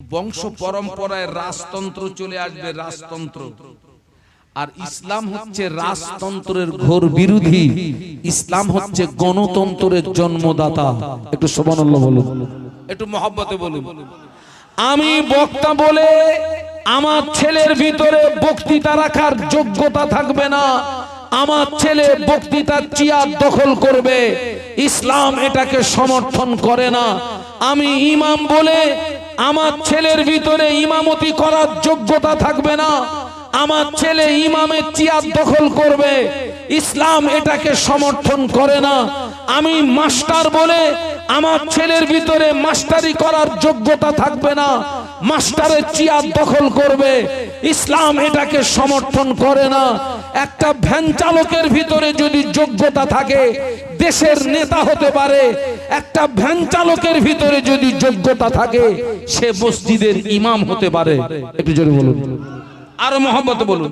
বংশ পরম্পরায় রাজতন্ত্র চলে আসবে, রাজতন্ত্র। আর ইসলাম হচ্ছে রাজতন্ত্রের ঘোর বিরোধী। ইসলাম হচ্ছে গণতন্ত্রের জন্মদাতা। একটু সুবহানাল্লাহ বলুন, একটু মহব্বতে বলুন। আমি বক্তা বলে আমার ছেলের ভিতরে বক্তৃতা রাখার যোগ্যতা থাকবে না, আমার ছেলে বক্তৃতার চেয়ার দখল করবে, ইসলাম এটাকে সমর্থন করে না। আমি ইমাম বলে আমার ছেলের ভিতরে ইমামতি করার যোগ্যতা থাকবে না, আমার ছেলে ইমামের চেয়ার দখল করবে, ইসলাম এটাকে সমর্থন করে না। আমি মাস্টার বলে আমার ছেলের ভিতরে মাস্টারি করার যোগ্যতা থাকবে না, মাস্টারের চেয়ার দখল করবে, ইসলাম এটাকে সমর্থন করে না। একটা ভ্যান চালকের ভিতরে যদি যোগ্যতা থাকে দেশের নেতা হতে পারে, একটা ভ্যান চালকের ভিতরে যদি যোগ্যতা থাকে সে মসজিদের ইমাম হতে পারে। একটু জোরে বলুন, আর মহব্বতে বলুন।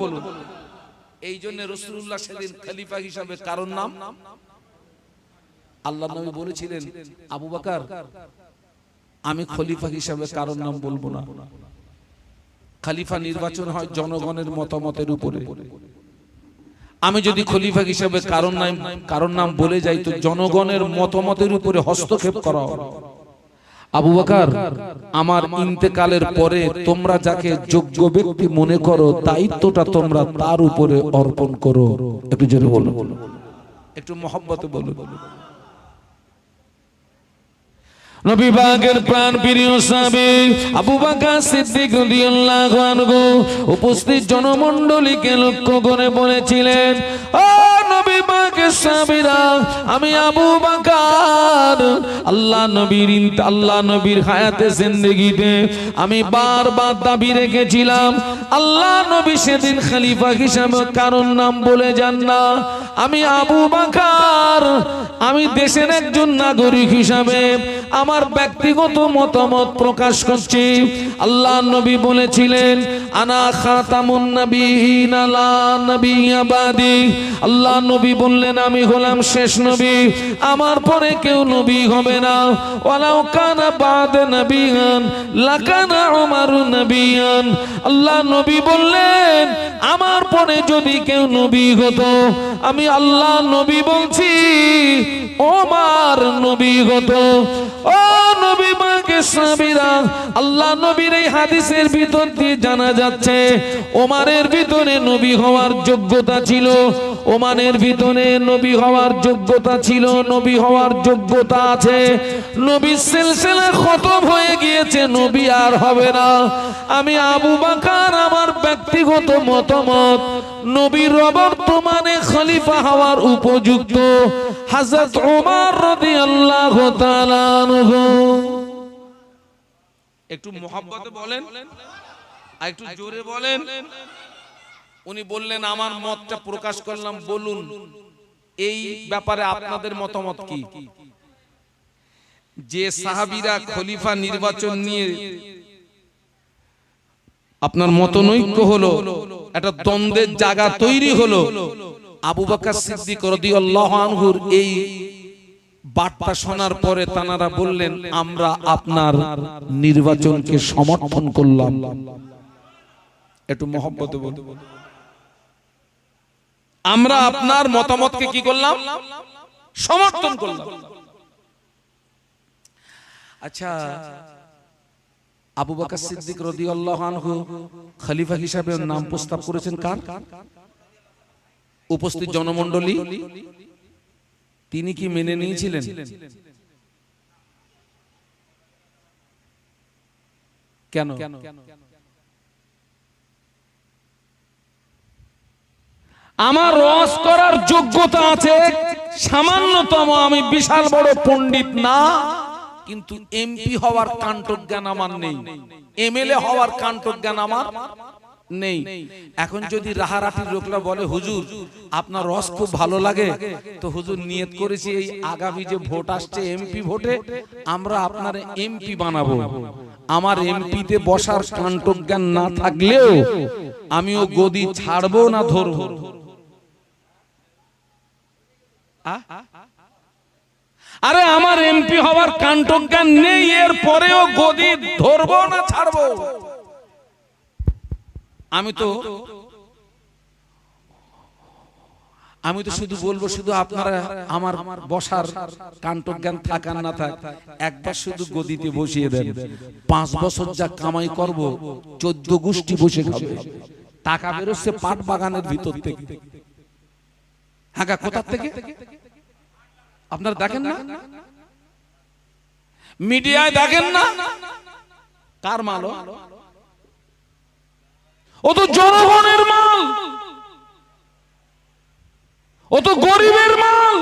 এই জন্য রাসূলুল্লাহ সেদিন খলিফা হিসাবে কারণ নাম আল্লাহর নবী বলেছিলেন, আবু বকর আমি খলিফা হিসাবে কারণ নাম বলবো না। খলিফা নির্বাচন হয় জনগণের মতামতের উপরে। আমি যদি খলিফা হিসাবে কারণ নাম বলে যাই তো জনগণের মতামতের উপরে হস্তক্ষেপ করা হবে। আবু বকর আমার ইন্তেকালের পরে তোমরা যাকে যোগ্য ব্যক্তি মনে করো দায়িত্বটা তোমরা তার উপরে অর্পণ করো। একটু জোরে বলো, একটু মহব্বতে বলো। নবী পাকের প্রাণ প্রিয় সাহাবী আবু বকর সিদ্দিক রাদিয়াল্লাহু আনহু উপস্থিত জনমণ্ডলীকে লক্ষ্য করে বলেছিলেন, ও নবী পাকের সাহাবীরা, আমি আবু বকর আল্লাহ নবীর হায়াতে জিন্দেগিতে আমি বারবার দাবি রেখেছিলাম, আল্লাহ নবী সেদিন খলিফা হিসাবে কারণ নাম বলে যান না। আমি আবু বকর আমি দেশের একজন নাগরিক হিসাবে আমার ব্যক্তিগত মতামত প্রকাশ করছি। আল্লাহ নবী বলেছিলেন, আনা খাতামুন নবিয়্যিন লা নবিয়্যা বাদি। আল্লাহ নবী বললেন, আমি হলাম শেষ নবী, আমার পরে কেউ নবী হবে না। ওয়ালাউ কানা বাদ নবিয়ান লাকানা উমারু নবিয়ান। আল্লাহ নবী বললেন, আমার পরে যদি কেউ নবী হতো, আমি আল্লাহ নবী বলছি ওমর নবী হতো। ও নবী পাকের সাহাবীরা, আল্লাহ নবীর এই হাদিসের ভিতর দিয়ে জানা যাচ্ছে ওমরের ভিতরে নবী হওয়ার যোগ্যতা ছিল, ওমরের ভিতরে নবী হওয়ার যোগ্যতা ছিল, নবী হওয়ার যোগ্যতা আছে। নবীর সিলসিলা খতম হয়ে গিয়েছে, নবী আর হবে না। আমি আবু বকর আমার ব্যক্তিগত মতামত নবীর বর্তমানে খলিফা হওয়ার উপযুক্ত হযরত ওমর রাদিয়াল্লাহু তাআলা আনহু। একটু মহব্বতে বলেন, আর একটু জোরে বলেন। উনি বললেন, আমার মতটা প্রকাশ করলাম, বলুন এই ব্যাপারে আপনাদের মতামত কি? যে সাহাবীরা খলিফা নির্বাচন নিয়ে আপনার মতনৈক্য হলো, একটা দ্বন্দ্বের জায়গা তৈরি হলো, আবু বকর সিদ্দিক রাদিয়াল্লাহু আনহুর এই বার্তা শোনার পরে তানারা বললেন, আমরা আপনার নির্বাচনকে সমর্থন করলাম। একটু মহব্বতে বলুন, আমরা আপনার মতামতকে কি করলাম? সমর্থন করলাম। আচ্ছা, আবু বকর সিদ্দিক রাদিয়াল্লাহু আনহু খলিফা হিসাবে নাম প্রস্তাব করেছেন কার? উপস্থিত জনমণ্ডলী। তিনি কি মেনে নিয়েছিলেন? কেন? আমার রস করার যোগ্যতা আছে সামান্যতম, আমি বিশাল বড় পণ্ডিত না, কিন্তু এমপি হওয়ার কাণ্ঠজ্ঞান আমার নেই, এমএলএ হওয়ার কাণ্ঠজ্ঞান আমার নেই। এখন যদি রাহারাটির লোকরা বলে, হুজুর আপনার রস খুব ভালো লাগে, তো হুজুর নিয়ত করেছি এই আগামী যে ভোট আসছে এমপি ভোটে আমরা আপনার এমপি বানাবো। আমার এমপিতে বসার কাণ্ঠজ্ঞান না থাকলেও আমিও গদি ছাড়বো না ধরবো। আরে আমার এমপি হওয়ার কাণ্ডজ্ঞান নেই, এর পরেও গদি ধরবো না ছাড়বো? আমি তো শুধু বলবো, শুধু আপনারা আমার বসার কাণ্ডজ্ঞান থাকার না থাক, একবার শুধু গদিতে বসিয়ে দেন। 5 বছর যা কামাই করব 14 গোষ্ঠী বসে খাবে। টাকা বেরোচ্ছে পাট বাগানের ভিতর থেকে। হ্যাঁ, কোথা থেকে? আপনারা দেখেন না, মিডিয়ায় দেখেন না? কার মাল? ও তো জনগণের মাল, ও তো গরিবের মাল।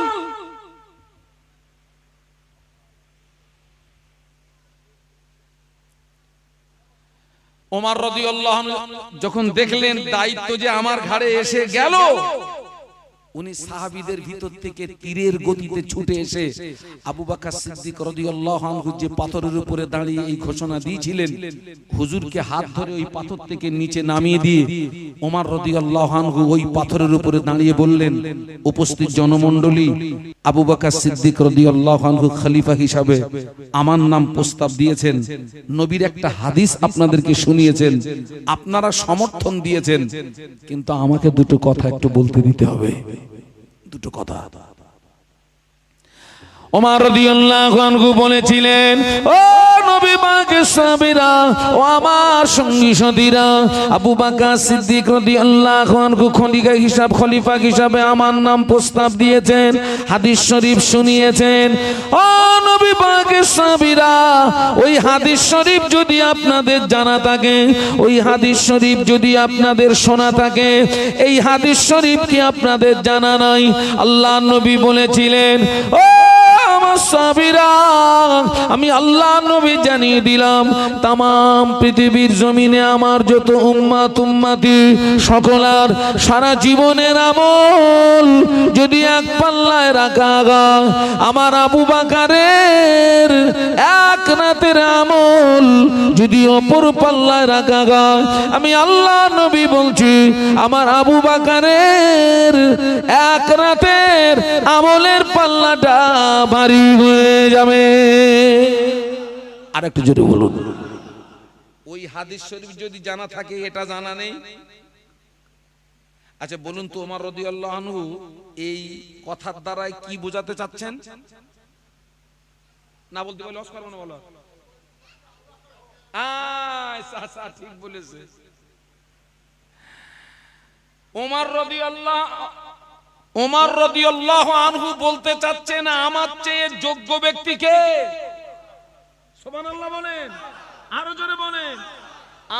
ওমর রাদিয়াল্লাহু আনহু যখন দেখলেন দায়িত্ব যে আমার ঘাড়ে এসে গেল, উনি সাহাবীদের ভিতর থেকে তীরের গতিতে ছুটে এসে আবু বকর সিদ্দিক রাদিয়াল্লাহু আনহু যে পাথরের উপরে দাঁড়িয়ে এই ঘোষণা দিয়েছিলেন, হুজুরকে হাত ধরে ওই পাথর থেকে নিচে নামিয়ে দিয়ে ওমর রাদিয়াল্লাহু আনহু ওই পাথরের উপরে দাঁড়িয়ে বললেন, উপস্থিত জনমণ্ডলী, আবু বকর সিদ্দিক রাদিয়াল্লাহু আনহু খলিফা হিসাবে আমার নাম প্রস্তাব দিয়েছেন। নবীর একটা হাদিস আপনাদেরকে শুনিয়েছেন, আপনারা সমর্থন দিয়েছেন, কিন্তু আমাকে দুটো কথা একটু বলতে দিতে হবে। দুটো কথা। ওমর রাদিয়াল্লাহু আনহু বলেছিলেন, ও নবী পাকের সাহাবীরা, ও আমার সঙ্গী সাথীরা, আবু বকর সিদ্দিক রাদিয়াল্লাহু আনহু খলিফা হিসাবে আমার নাম প্রস্তাব দিয়েছেন, হাদিস শরীফ শুনিয়েছেন। ও নবী পাকের সাহাবীরা, ওই হাদিস শরীফ যদি আপনাদের জানা থাকে, ওই হাদিস শরীফ যদি আপনাদের শোনা থাকে, এই হাদিস শরীফ কি আপনাদের জানা নাই? আল্লাহ নবী বলেছিলেন, ও আমার সাহাবীরা, আমি আল্লাহ নবী জানিয়ে দিলাম, তাম পৃথিবীর জমিনে আমার যত উম্মতি সকলার সারা জীবনের আমল যদি এক পাল্লায় রাখা হয়, আমার আবু বকরের এক রাতের আমল যদি অপর পাল্লায় রাখা হয়, আমি আল্লাহ নবী বলছি, আমার আবু বকরের এক রাতের আমলের পাল্লাটা ভারী হয়ে যাবে। আর একটু জোরে বলুন। ওই হাদিস শরীফ যদি জানা থাকে, এটা জানা নেই। আচ্ছা বলুন তো, ওমর রাদিয়াল্লাহু আনহু এই কথার দ্বারাই কি বোঝাতে চাচ্ছেন? না বলতে বলে লস করব না, বলো। আচ্ছা ঠিক বলেছে। ওমর রাদিয়াল্লাহু আনহু বলতে চাচ্ছেন, আমার চেয়ে যোগ্য ব্যক্তিকে। সুবহানাল্লাহ বলেন, আরো জোরে বলেন।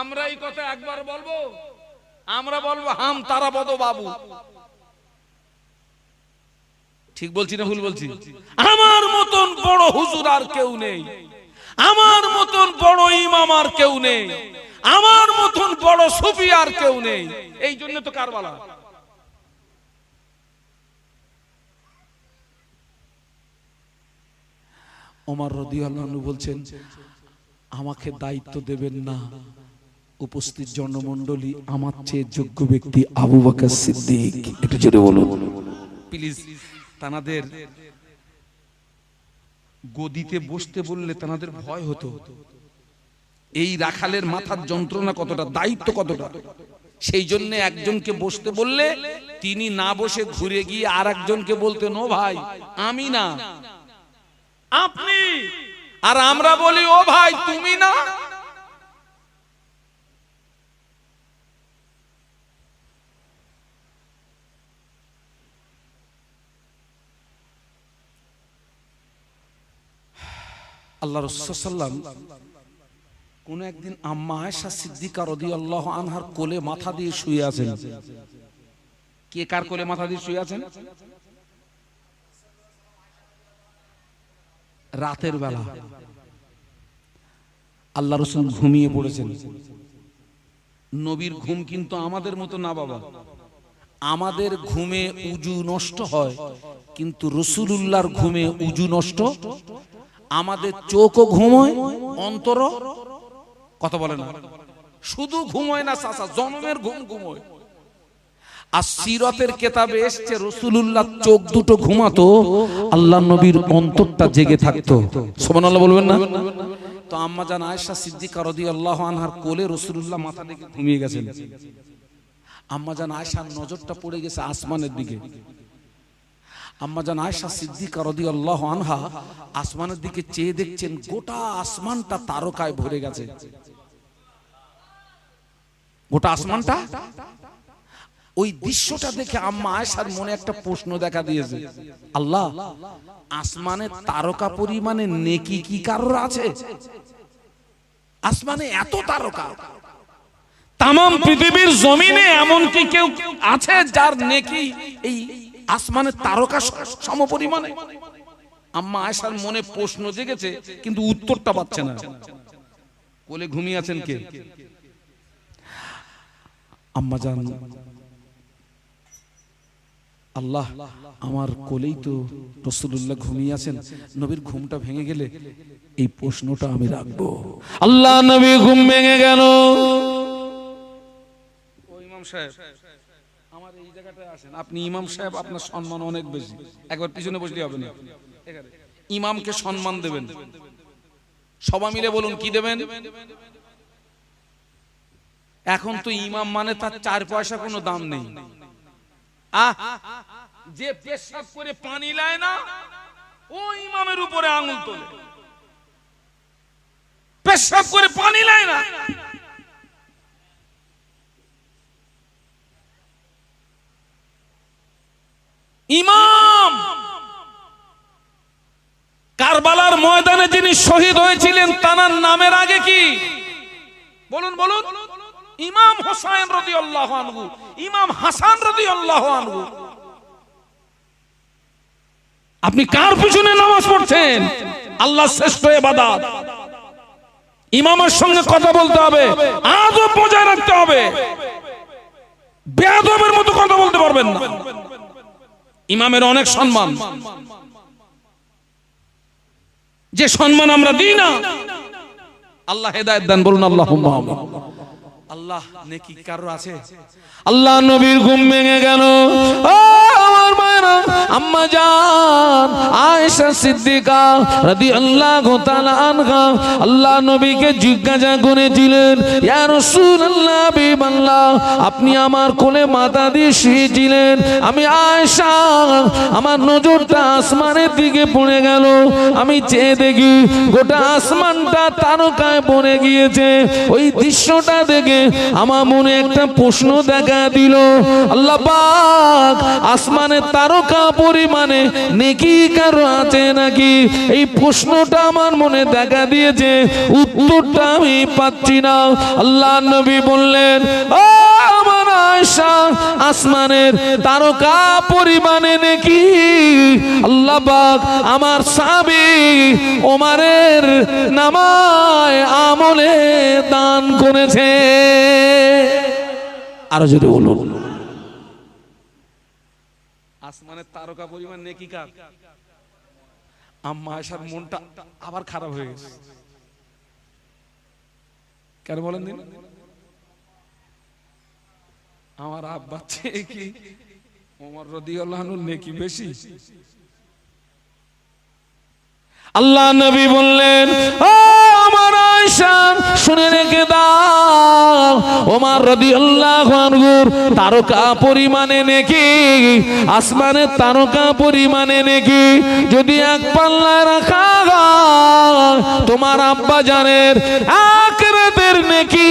আমরা এই কথা একবার বলবো, আমরা বলবো হাম তারা বদ বাবু। ঠিক বলছি না ভুল বলছি? আমার মতন বড় হুজুর আর কেউ নেই, আমার মতন বড় ইমাম আর কেউ নেই, আমার মতন বড় সুফি আর কেউ নেই। এই জন্য তো কারবালা। ওমর রাদিয়াল্লাহু আনহু বলছেন, আমাকে দায়িত্ব দেবেন না, উপস্থিত জনমণ্ডলী, আমার চেয়ে যোগ্য ব্যক্তি আবু বকর সিদ্দিক। একটু জোরে বলুন প্লিজ। তানাদের গদিতে বসতে বললে তানাদের ভয় হতো। এই রাখালের মাথার যন্ত্রণা কতটা, দায়িত্ব কতটা, সেই জন্য একজনকে বসতে বললে তিনি না বসে ঘুরে গিয়ে আর একজনকে বলতেন, ও ভাই আমি না আপনি। আর আমরা বলি, ও ভাই তুমি না। আল্লাহ রাসূল সাল্লাল্লাহু আলাইহি ওয়াসাল্লাম কোন একদিন আম্মা আয়েশা সিদ্দিকা রাদিয়াল্লাহু আনহার কোলে মাথা দিয়ে শুয়ে আছেন। কে কার কোলে মাথা দিয়ে শুয়ে আছেন? রাতের বেলা আল্লাহ রাসূল ঘুমিয়ে পড়েছেন। নবীর ঘুম কিন্তু আমাদের মতো না বাবা। আমাদের ঘুমে উজু নষ্ট হয়, কিন্তু রাসূলুল্লাহর ঘুমে উজু নষ্ট। আমাদের চোখও ঘুমোয়, অন্তর কথা বলে না। শুধু ঘুমোয় না চাচা, জন্মের ঘুম ঘুমোয়। আর সিরাতের কিতাবে এসেছে রাসূলুল্লাহ চোখ দুটো ঘুমাতো, আল্লাহর নবীর অন্তরটা জেগে থাকতো। সুবহানাল্লাহ বলবেন না? তো আম্মা জান আয়েশা সিদ্দিকা রাদিয়াল্লাহু আনহার কোলে রাসূলুল্লাহ মাথা রেখে ঘুমিয়ে গেছেন। আম্মা জান আয়েশার নজরটা পড়ে গেছে আসমানের দিকে। আম্মা জান আয়েশা সিদ্দিকা রাদিয়াল্লাহু আনহা আসমানের দিকে চেয়ে দেখছেন গোটা আসমানটা তারকায় ভরে গেছে। গোটা আসমানটা, ওই দৃশ্যটা দেখে আম্মা আয়েশার মনে একটা প্রশ্ন দেখা দিয়েছে, আল্লাহ, আসমানে তারকা পরিমাণে নেকি কি কারোর আছে? আসমানে এত তারকা, তামাম পৃথিবীর জমিনে এমন কি কেউ আছে যার নেকি এই আসমানের তারকা সমপরিমাণে? আম্মা আয়েশার মনে প্রশ্ন জেগেছে, কিন্তু উত্তরটা পাচ্ছে না। কোলে ঘুমিয়ে আছেন কে? আম্মা জান, আল্লাহ, আমার কোলেই তো রাসূলুল্লাহ ঘুমিয়ে আছেন, নবীর ঘুমটা ভেঙে গেলে এই প্রশ্নটা আমি রাখবো। আল্লাহ নবী ঘুম ভেঙে গেল। ও ইমাম সাহেব, আমার এই জায়গাটায় আসেন। আপনি ইমাম সাহেব, আপনার সম্মান অনেক বেশি, একবার পিছনে বসলে হবে না। ইমামকে সম্মান দেবেন, সবাই মিলে বলুন কি দেবেন? এখন তো ইমাম মানে তার 4 পয়সা কোনো দাম নেই। যে পেশাব করে পানি লায় না, ও ইমামের উপরে আঙুল তোলে। পেশাব করে পানি লায় না, ইমাম। কারবালার ময়দানে যিনি শহীদ হয়েছিলেন তার নামের আগে কি? বলুন বলুন। ইমাম হোসেন রাদিয়াল্লাহু আনহু, ইমাম হাসান রাদিয়াল্লাহু আনহু। আপনি কার পিছনে নামাজ পড়ছেন? আল্লাহর শ্রেষ্ঠ ইবাদত। ইমামের সঙ্গে কথা বলতে হবে, আদব বজায় রাখতে হবে, বেয়াদবের মতো কথা বলতে পারবেন না। ইমামের অনেক সম্মান, যে সম্মান আমরা দিই না। আল্লাহ হেদায়েত দান, বলুন আল্লাহুম্মা আমিন। আল্লাহ নেকি কারো আছে? আল্লাহ নবীর ঘুম ভেঙে গেল। ও আমার মায়েরা, আম্মা জান আয়েশা সিদ্দিকা রাদিয়াল্লাহু তাআলা আনহা আল্লাহ নবীকে জিজ্ঞাসা করেছিলেন, ইয়া রাসূলুল্লাহ, হাবিবাল্লাহ, আপনি আমার কোলে মাথা দিয়ে শুয়েছিলেন, আমি আয়েশা, আমার নজরটা আসমানের দিকে পড়ে গেল, আমি চেয়ে দেখি গোটা আসমানটা তারকায় ভরে গিয়েছে। ওই দৃশ্যটা দেখে আমার মনে একটা প্রশ্ন দেখা দিল, আল্লাহ পাক আসমানে তারকা পরিমাণে নেকি কারো আছে নাকি? এই প্রশ্নটা আমার মনে দেখা দিয়েছে, উত্তরটা আমি পাচ্ছি না। আল্লাহ নবী বললেন, ও আমার আয়েশা, আসমানের তারকা পরিমাণে নেকি আল্লাহ পাক আমার সাহাবী ওমরের নামায় আমলে দান করেছে। আরো জোরে বলুন। আসমানের তারকা পরিমাণ নেকি কার? আম্মা আয়েশার মনটা আবার খারাপ হয়ে গেছে। কেন বলেন দিন? আমার আব্বা চেয়ে কি ওমর রাদিয়াল্লাহু আনহু নেকি বেশি? আল্লাহ নবী বললেন, ও আমার আয়েশা, শুনে রেখে দাও, ওমর রাদিয়াল্লাহু আনহুর তারকা পরিমাণে নেকি, আসমানের তারকা পরিমাণে নেকি যদি এক পাল্লায় রাখা হয়, তোমার আব্বা জানের আখিরাতের নেকি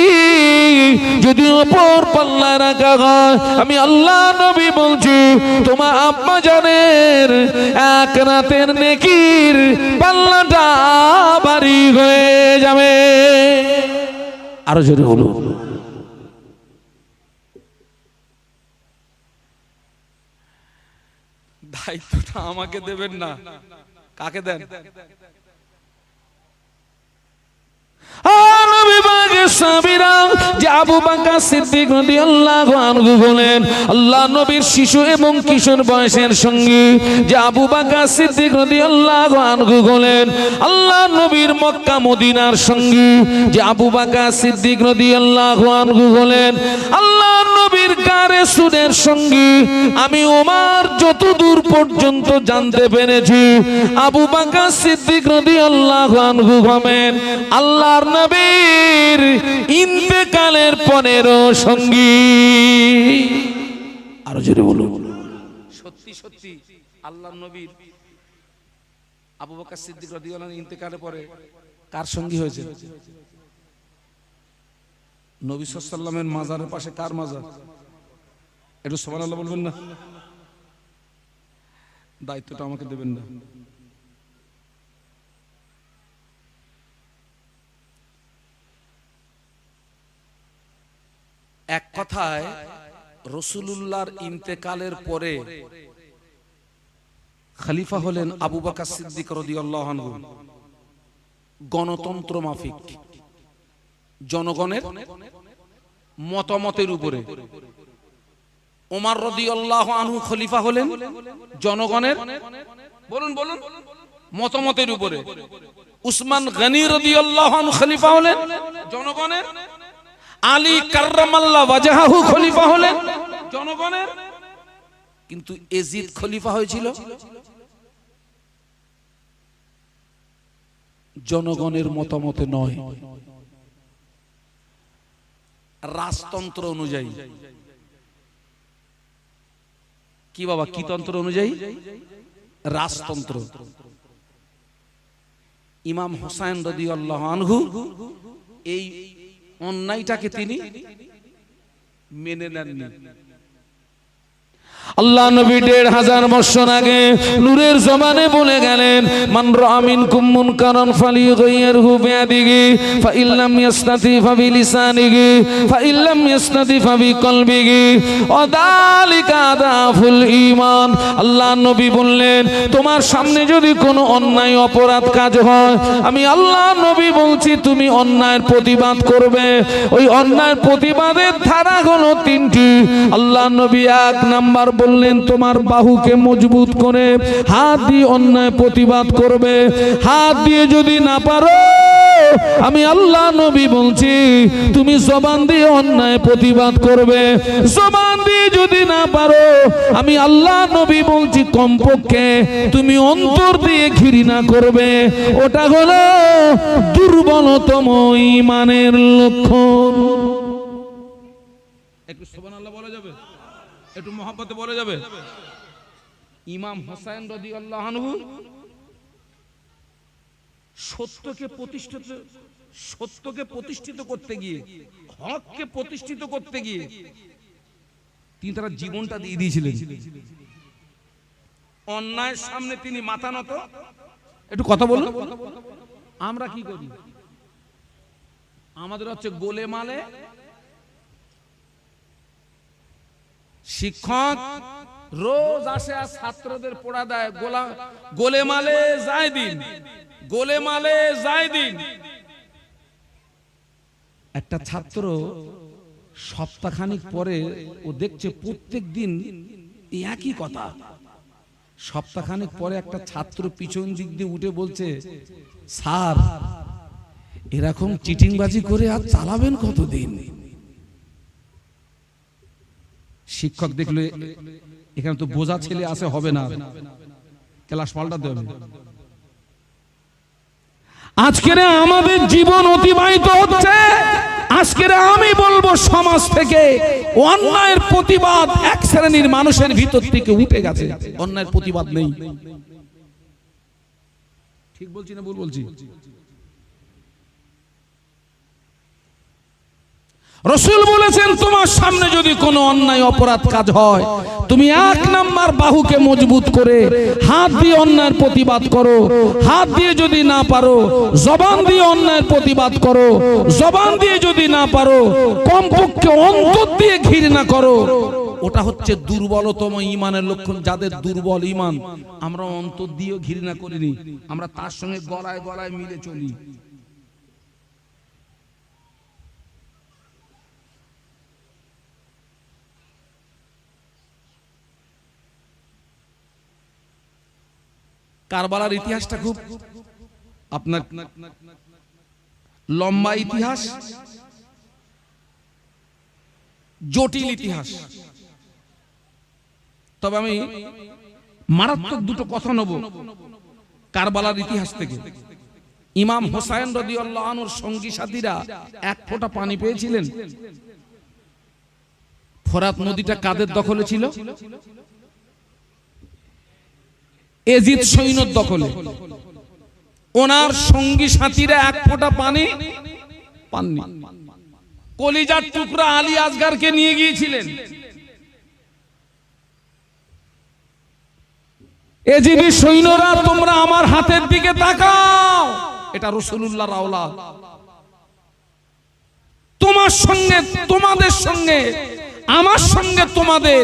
যদি অপর পাল্লায় রাখা হয়, আমি আল্লাহ নবী বলছি, তোমার আব্বা জানের এক রাতের নেকির পাল্লাটা ভারী হয়ে যাবে। আরো জোরে বলুন। দায়িত্বটা আমাকে দেবেন না, কাকে দেন? আবু বকর সিদ্দিক রাদিয়াল্লাহু আনহু বলেন, আল্লাহ নবীর শিশু এবং কিশোর বয়সের সঙ্গী যে আবু বকর সিদ্দিক রাদিয়াল্লাহু আনহু বলেন, আল্লাহ নবীর মক্কা মদিনার সঙ্গী যে আবু বকর সিদ্দিক রাদিয়াল্লাহু আনহু বলেন, আল্লাহ নবী নবীর গারে সুরের সঙ্গী আমি ওমর যতদূর পর্যন্ত জানতে পেরেছি আবু বকর সিদ্দিক রাদিয়াল্লাহু আনহু হবেন আল্লাহর নবীর ইন্তেকালের 15 সঙ্গী। আরো জোরে বলুন। সত্যি সত্যি আল্লাহর নবীর আবু বকর সিদ্দিক রাদিয়াল্লাহু আনহু ইন্তেকালের পরে কার সঙ্গী হয়েছে? নবী সাল্লাল্লাহু আলাইহি ওয়াসাল্লামের মাজারের পাশে কার মাজার? একটু সুবহানাল্লাহ বলবেন না? দায়িত্বটা আমাকে দেবেন না? এক কথায় রাসূলুল্লাহর ইন্তেকালের পরে খলিফা হলেন আবু বকর সিদ্দিক রাদিয়াল্লাহু আনহু। গণতন্ত্র মাফিক জনগণের মতামতের উপরে। ওমর রাদিয়াল্লাহু আনহু খলিফা হলেন জনগণের বলুন বলুন মতামতের উপরে। উসমান গনি রাদিয়াল্লাহু আনহু খলিফা হলেন জনগণের। আলী কাররামাল্লাহু ওয়াজহাহু খলিফা হলেন জনগণের। কিন্তু ইয়াজিদ খলিফা হয়েছিল জনগণের মতামতে নয়, রাজতন্ত্র অনুযায়ী। কি বাবা, কি তন্ত্র অনুযায়ী? রাজতন্ত্র। ইমাম হোসেন রাদিয়াল্লাহু আনহু এই অন্যায়টাকে তিনি মেনে নেননি। আল্লাহ নবী 1500 বছর আগে নূরের জবানে বলে গেলেন মান রাআ মিনকুম মুনকারান ফালিয়ুগাইয়িরহু বিয়াদিহি ফাইল্লাম ইয়াসতাতি ফাবিলিসানিহি ফাইল্লাম ইয়াসতাতি ফাবিকলবিহি ওয়াদালিকা আদাফুল ঈমান। আল্লাহ নবী বললেন তোমার সামনে যদি কোনো অন্যায় অপরাধ কাজ হয় আমি আল্লাহ নবী বলছি তুমি অন্যায়ের প্রতিবাদ করবে। ওই অন্যায়ের প্রতিবাদের ধারা হলো 3টি। আল্লাহ নবী 1 নাম্বার বললেন তোমার বাহুকে মজবুত করে হাত দিয়ে অন্যায় প্রতিবাদ করবে। হাত দিয়ে যদি না পারো আমি আল্লাহ নবী বলছি তুমি জবান দিয়ে অন্যায় প্রতিবাদ করবে। জবান দিয়ে যদি না পারো আমি আল্লাহ নবী বলছি কমপক্ষে তুমি অন্তর দিয়ে ঘৃণা করবে। ওটা হলো দুর্বলতম ঈমানের লক্ষণ। একটু সুবহানাল্লাহ বলা যাবে? একটু মহব্বতে বলা যাবে? ইমাম হোসেন রাদিয়াল্লাহু আনহু সত্যকে প্রতিষ্ঠিত করতে গিয়ে, হককে প্রতিষ্ঠিত করতে গিয়ে তিনি তার জীবনটা দিয়ে দিয়েছিলেন। অন্যায়ের সামনে তিনি মাথা নত। একটু কথা বলুন। আমরা কি করি? আমাদের হচ্ছে গোলেমালে শিক্ষক রোজ আসে আর ছাত্রদের পড়া দেয় গোলেমালে যায় দিন, গোলেমালে যায় দিন। একটা ছাত্র সপ্তাহখানিক পরে ও দেখছে প্রত্যেক দিন একই কথা। সপ্তাহখানিক পরে একটা ছাত্র পিছন দিক দিয়ে উঠে বলছে স্যার এরকম চিটিংবাজি করে আর চালাবেন কতদিন? শিক্ষক দেখলে এখানে তো বোঝা ছেলে আসে হবে না, ক্লাস পাল্টাতে হবে। আজকের আমাদের জীবন অতিবাহিত হচ্ছে। আজকের আমি বলবো সমাজ থেকে অন্যায়ের প্রতিবাদ এক শ্রেণীর মানুষের ভিতর থেকে উঠে গেছে। অন্যায়ের প্রতিবাদ নেই। ঠিক বলছি না ভুল বলছি? রাসূল বলেছেন তোমার সামনে যদি কোনো অন্যায় অপরাধ কাজ হয় তুমি 1 নাম্বার বাহুকে মজবুত করে হাত দিয়ে অন্যায়ের প্রতিবাদ করো। হাত দিয়ে যদি না পারো জবান দিয়ে অন্যায়ের প্রতিবাদ করো। জবান দিয়ে যদি না পারো কমপক্ষে অন্তর দিয়ে ঘৃণা করো। ওটা হচ্ছে দুর্বলতম ঈমানের লক্ষণ। যাদের দুর্বল ঈমান আমরা অন্তর দিয়েও ঘৃণা করিনি, আমরা তার সঙ্গে গলায় গলায় মিলে চলি। কারবালার ইতিহাসটা খুব আপনার লম্বা ইতিহাস। জটিল ইতিহাস। তবে আমি মারাত্মক দুটো কথা নেব কারবালার ইতিহাস থেকে। ইমাম হোসাইন রাদিয়াল্লাহু আনহুর সঙ্গী সাথীরা এক ফোঁটা পানি পেয়েছিলেন। ফোরাত নদীটা কাদের দখলে ছিল? এজিদ সৈন্যর দখলে। ওনার সঙ্গী সাথীরা এক ফোঁটা পানি পাননি। কলিজার টুকরা আলী আসগারকে নিয়ে গিয়েছিলেন। এজিদি সৈন্যরা, তোমরা আমার হাতের দিকে তাকাও, এটা রাসূলুল্লাহর আওলাদ। তোমার সঙ্গে, তোমাদের সঙ্গে, আমার সঙ্গে তোমাদের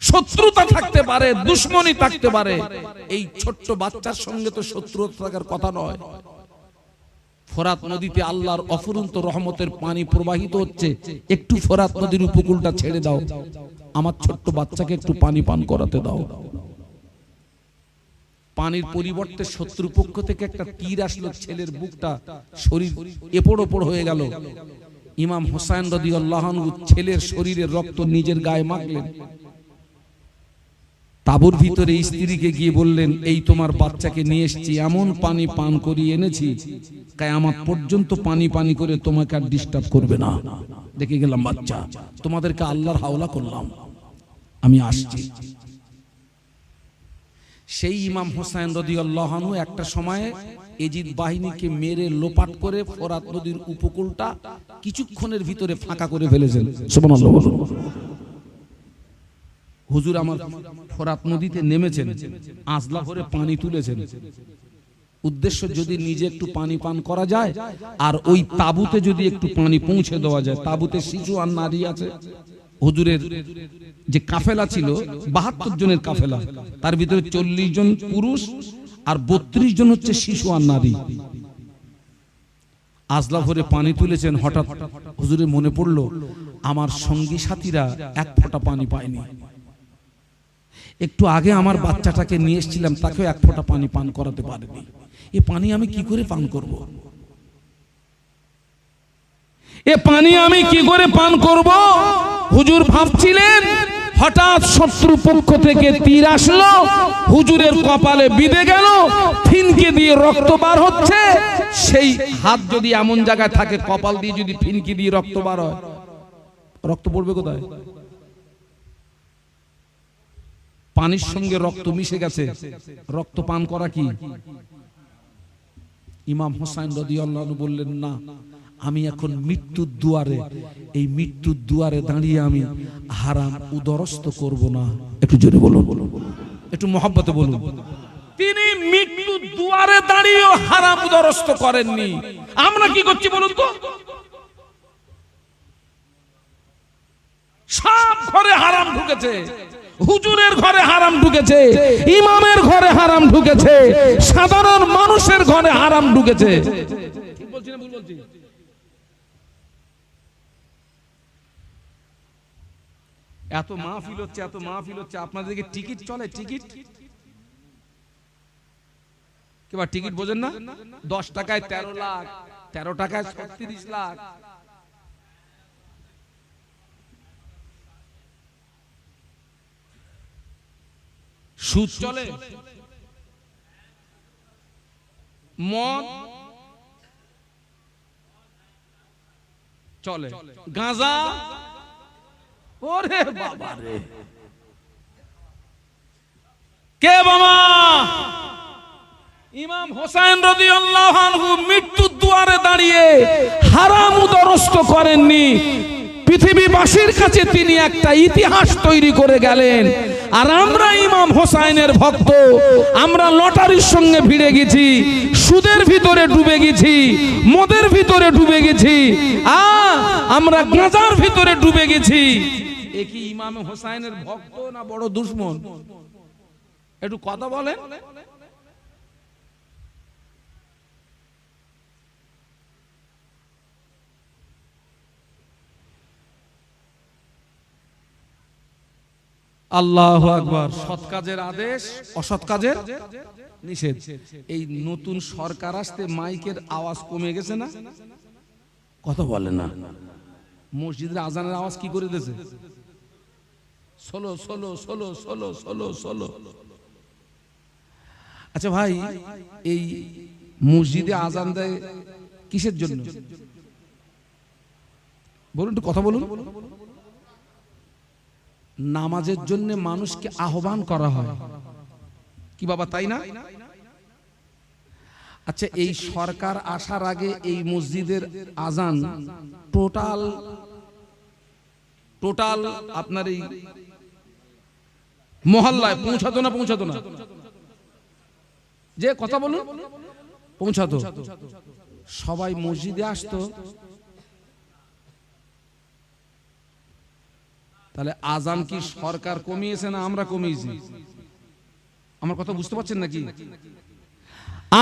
শত্রুতা থাকতে পারে, দুশ্মনী থাকতে পারে, এই ছোট্ট বাচ্চার সঙ্গে তো শত্রুতা থাকার কথা নয়। ফোরাত নদীতে আল্লাহর অফুরন্ত রহমতের পানি প্রবাহিত হচ্ছে, একটু ফোরাত নদীর উপকূলটা ছেড়ে দাও, আমার ছোট্ট বাচ্চাকে একটু পানি পান করাতে দাও। পানির পরিবর্তে শত্রুপক্ষ থেকে একটা তীর আসলো, ছেলের বুকটা, শরীর এপড় ওপড় হয়ে গেল। ইমাম হোসাইন রাদিয়াল্লাহু আনহু ছেলের শরীরের রক্ত নিজের গায়ে মাখলেন। তাঁবুর ভিতরে স্ত্রীকে গিয়ে বললেন, এই তোমার বাচ্চাকে নিয়ে এসেছি, এমন পানি পান করিয়ে এনেছি, কিয়ামত পর্যন্ত পানি পানি করে তোমাকে আর ডিস্টার্ব করবে না। দেখে গেলাম বাচ্চা, তোমাদেরকে আল্লাহর হাওলা করলাম, আমি আসছি। সেই ইমাম হোসাইন রাদিয়াল্লাহু আনহু একটা সময়ে এজিদ বাহিনীকে মেরে লোপাট করে ফোরাত নদীর উপকূলটা কিছুক্ষণের ভিতরে ফাঁকা করে ফেলেছেন। সুবহানাল্লাহ বলুন। হুজুর আমার ফোরাত নদীতে নেমেছেন, আজলা ভরে পানি তুলেছেন, উদ্দেশ্য যদি নিজে একটু পানি পান করা যায় আর ওই তাঁবুতে যদি একটু পানি পৌঁছে দেওয়া যায়। তাঁবুতে শিশু আর নারী আছে। হুজুরের যে কাফেলা ছিল ৭২ জনের কাফেলা, তার ভিতরে ৪০ জন পুরুষ আর ৩২ জন হচ্ছে শিশু আর নারী। আজলা ভরে পানি তুলেছেন। হঠাৎ হুজুরের মনে পড়লো, আমার সঙ্গী সাথীরা এক ফোঁটা পানি পায়নি। একটু আগে আমার বাচ্চাটাকে নিয়ে এসেছিলাম, তাকেও এক ফোঁটা পানি পান করাতে পারিনি। এ পানি আমি কি করে পান করব? এ পানি আমি কি করে পান করব? হুজুর ভাবছিলেন, হঠাৎ শত্রু পক্ষ থেকে তীর আসলো, হুজুরের কপালে বিঁধে গেল, ফিনকে দিয়ে রক্ত বার হচ্ছে। সেই হাত যদি এমন জায়গায় থাকে, কপাল দিয়ে যদি ফিনকি দিয়ে রক্ত বার হয়, রক্ত পড়বে কোথায়? পানির সঙ্গে রক্ত মিশে গেছে, রক্ত পান করা কি? ইমাম হোসাইন রাদিয়াল্লাহু আনহু বললেন, না, আমি এখন মৃত্যুর দুয়ারে, এই মৃত্যুর দুয়ারে দাঁড়িয়ে আমি হারাম উদরস্ত করব না। একটু জোরে বলুন, একটু মহব্বতে বলুন। তিনি মৃত্যুর দুয়ারে দাঁড়িয়েও হারাম উদরস্ত করেননি। আমরা কি করছি বলুন তো? সব ঘরে হারাম ঢুকেছে, হুজুরের ঘরে হারাম ঢুকেছে, ইমামের ঘরে হারাম ঢুকেছে, সাধারণ মানুষের ঘরে হারাম ঢুকেছে। ঠিক বলছি না ভুল বলছি? এত মাহফিল হচ্ছে, এত মাহফিল হচ্ছে, আপনাদেরকে টিকিট চলে? টিকিট কিবা টিকিট বোঝেন না? 10 টাকায় 13 লাখ, 13 টাকায় 36 লাখ। সুদ চলে, মদ চলে, গাঁজা, ওরে বাবা রে, কে বাবা? ইমাম হোসেন রাদিয়াল্লাহু আনহু মৃত্যুর দুয়ারে দাঁড়িয়ে হারাম উদরস্ত করেননি। পৃথিবীবাসীর কাছে তিনি একটা ইতিহাস তৈরি করে গেলেন। আর আমরা ইমাম হোসাইনের ভক্ত, আমরা লটারির সঙ্গে ভিড়ে গেছি, সুদের ভিতরে ডুবে গেছি, মদের ভিতরে ডুবে গেছি, আমরা গাঁজার ভিতরে ডুবে গেছি। এ কি ইমাম হোসাইনের ভক্ত না বড় দুশমন? একটু কথা বলেন। আল্লাহু আকবার। সৎ কাজের আদেশ, অসৎ কাজের নিষেধ। এই নতুন সরকার আসতে মাইকের আওয়াজ কমে গেছে না? কথা বলে না। মসজিদের আজানের আওয়াজ কি করে দিয়েছে? ষোলো ষোলো ষোলো ষোলো ষোলো ষোলো। আচ্ছা ভাই, এই মসজিদে আজান দেয় কিসের জন্য বলুন, একটু কথা বলুন। নামাজের জন্য মানুষকে আহ্বান করা হয় কি বাবা, তাই না? আচ্ছা, এই সরকার আসার আগে এই মসজিদের আজান টোটাল আপনার এই মহল্লায় পৌঁছাতো না? যে কথা বলুন, পৌঁছাতো। সবাই মসজিদে আসতো, তাহলে আজান কি সরকার কমিয়েছে না আমরা কমিয়েছি? আমার কথা বুঝতে পারছেন নাকি?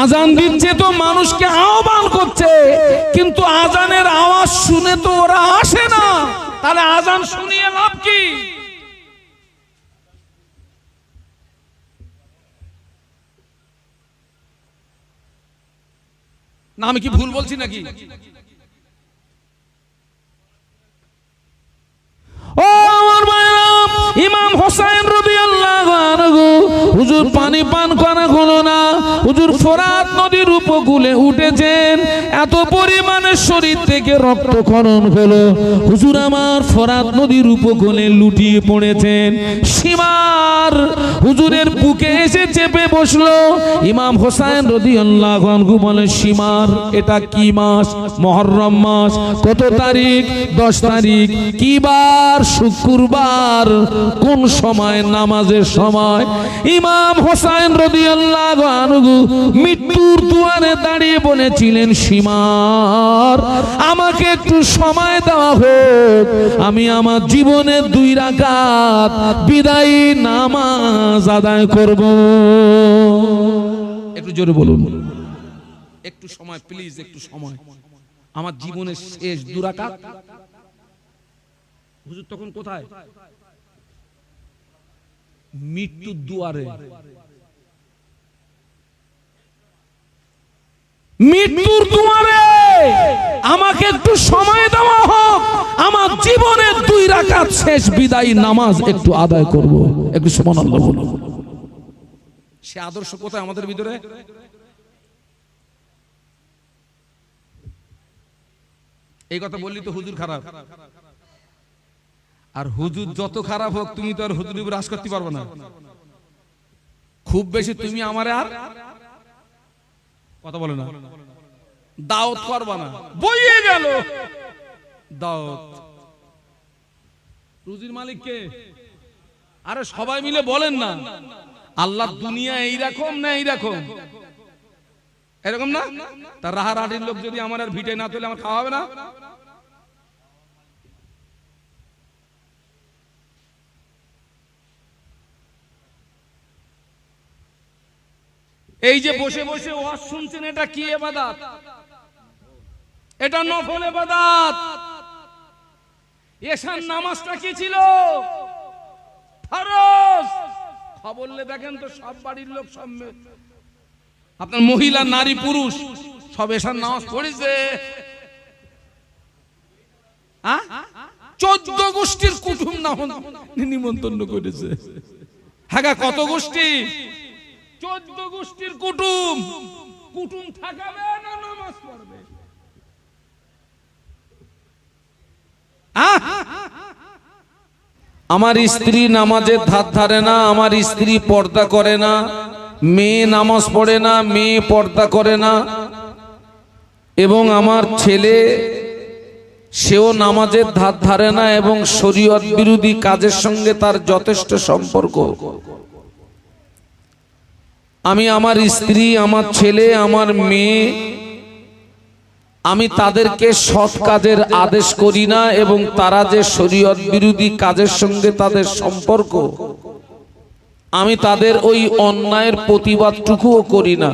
আজান দিচ্ছে তো মানুষকে আহ্বান করছে, কিন্তু আজানের আওয়াজ শুনে তো ওরা আসে না, তাহলে আজান শুনিয়ে লাভ কি? না আমি কি ভুল বলছি নাকি? ও আমার ভাইরা, ইমাম হোসেন রাদিয়াল্লাহু আনহু হুজুর পানি পান করা হলো না, হুজুর ফোরাত নদীর উপকূলে উঠেছেন, এত পরিমাণে শরীর থেকে রক্তক্ষরণ হলো, হুজুর আমার ফোরাত নদীর উপকূলে লুটিয়ে পড়েছেন। সীমার হুজুরের বুকে এসে চেপে বসলো। ইমাম হোসেন রাদিয়াল্লাহু আনহু বলে, সীমার এটা কি মাস? মুহররম মাস। কত তারিখ? 10 তারিখ। কি বার? শুক্রবার। কোন সময়? নামাজের সময়। ইমাম হোসেন রাদিয়াল্লাহু আনহু মৃত্যুর দুয়ারে দাঁড়িয়ে বলেছিলেন, সীমার আমাকে একটু সময় দেওয়া হোক, আমি আমার জীবনের 2 রাকাত বিদায়ী নামাজ আদায় করব। একটু জোরে বলুন, একটু সময় প্লিজ, একটু সময়। আমার জীবনের শেষ 2 রাকাত। হুজুর তখন কোথায়? মৃত্যুর দুয়ারে। মৃত্যুর দুয়ারে আমাকে একটু সময় দেওয়া হোক, আমার জীবনের 2 রাকাত শেষ বিদায়ী নামাজ একটু আদায় করব। একটু সুবহানাল্লাহ বলুন। সে আদর্শ কোথায় আমাদের ভিতরে? এই কথা বললি তো হুজুর খারাপ, আর হুজুর যত খারাপ হোক তুমি তো আর হুজুরের উপর রাজ করতে পারবে না। খুব বেশি তুমি আমারে আর কথা বলে না, দাওয়াত করবা না, বইয়ে গেল দাওয়াত। রুজির মালিক কে? আরে সবাই মিলে বলেন না, আল্লাহ দুনিয়া এইরকম না এইরকম? এরকম না? তার রাহারাটির লোক যদি আমার আর ভিটে না তুলে আমার খাওয়া হবে না? এই যে বসে বসে ওয়াজ শুনছেন, এটা কি ইবাদত? এটা নফল ইবাদত। এশার নামাজটা কি ছিল? ফরজ। খবরলে দেখেন তো সব বাড়ির লোক, সব আপনার মহিলা নারী পুরুষ সব এশার নামাজ পড়েছে। 14 গোষ্ঠীর কুটুম নিমন্ত্রণ করেছে। হ্যাঁ, কত গোষ্ঠী? 14 গোষ্ঠীর কুটুম। কুটুম থাকাবে না নামাজ পড়বে? আমার স্ত্রী নামাজের ধার ধারে না, আমার স্ত্রী পর্দা করে না, মেয়ে নামাজ পড়ে না, মেয়ে পর্দা করে না, এবং আমার ছেলে সেও নামাজের ধার ধারে না এবং শরীয়ত বিরোধী কাজের সঙ্গে তার যথেষ্ট সম্পর্ক। আমি আমার স্ত্রী, আমার ছেলে, আমার মেয়ে, আমি তাদেরকে সৎ কাজের আদেশ করি না, এবং তারা যে শরীয়ত বিরোধী কাজের সঙ্গে তাদের সম্পর্ক, আমি তাদের ওই অন্যায়ের প্রতিবাদটুকুও করি না।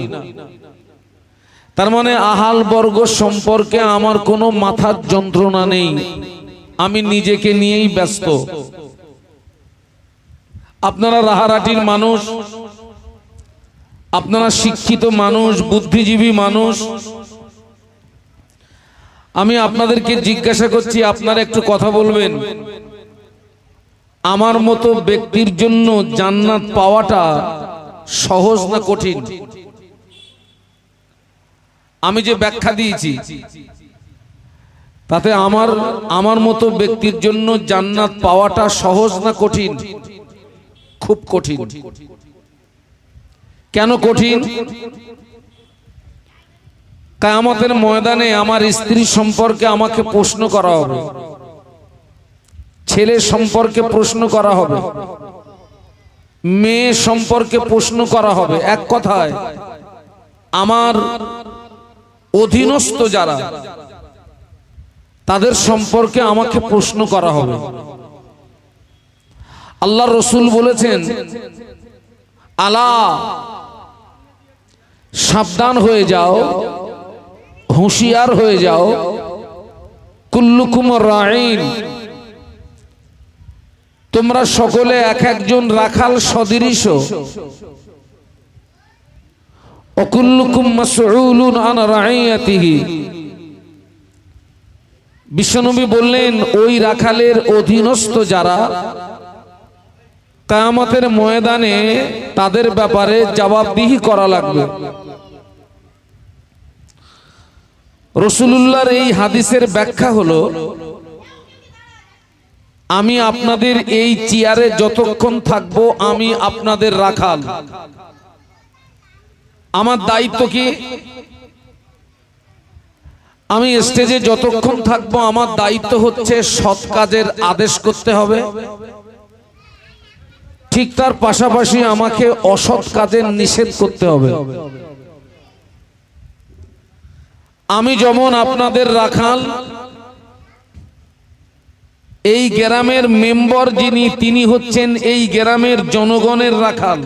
তার মানে আহাল বর্গ সম্পর্কে আমার কোনো মাথার যন্ত্রণা নেই, আমি নিজেকে নিয়েই ব্যস্ত। আপনারা রাহারাটির মানুষ, আপনারা শিক্ষিত মানুষ, বুদ্ধিজীবী মানুষ, আমি আপনাদেরকে জিজ্ঞাসা করছি, আপনারা একটু কথা বলবেন। আমার মতো ব্যক্তির জন্য জান্নাত পাওয়াটা সহজ না কঠিন? আমি যে ব্যাখ্যা দিয়েছি তাতে আমার মতো ব্যক্তির জন্য জান্নাত পাওয়াটা সহজ না কঠিন? খুব কঠিন। কেন কঠিন? কিয়ামতের ময়দানে আমার স্ত্রী সম্পর্কে আমাকে প্রশ্ন করা হবে, ছেলে সম্পর্কে প্রশ্ন করা হবে, মেয়ে সম্পর্কে প্রশ্ন করা হবে। এক কথায় আমার অধীনস্থ যারা, তাদের সম্পর্কে আমাকে প্রশ্ন করা হবে। আল্লাহ রসুল বলেছেন, আলা, সাবধান হয়ে যাও, হুঁশিয়ার হয়ে যাও, কুল্লুকুম রাঈন, তোমরা সকলে এক একজন রাখাল সদৃশ, ওকুল্লুকুম মাসউলুন আন রাঈয়াতিহি। বিশ্বনবী বললেন, ওই রাখালের অধীনস্থ যারা, কিয়ামতের ময়দানে তাদের ব্যাপারে জবাবদিহি করা লাগবে। রাসূলুল্লাহর এই হাদিসের ব্যাখ্যা হলো, আমি আপনাদের এই চেয়ারে যতক্ষণ থাকবো আমি আপনাদের রাখাল। আমার দায়িত্ব কি? আমি স্টেজে যতক্ষণ থাকবো আমার দায়িত্ব হচ্ছে সৎ কাজের আদেশ করতে হবে, ঠিক তার পাশাপাশি আমাকে অসৎ কাজের নিষেধ করতে হবে। আমি যেমন আপনাদের রাখাল, এই গ্রামের মেম্বার যিনি, তিনি হচ্ছেন এই গ্রামের জনগণের রাখাল।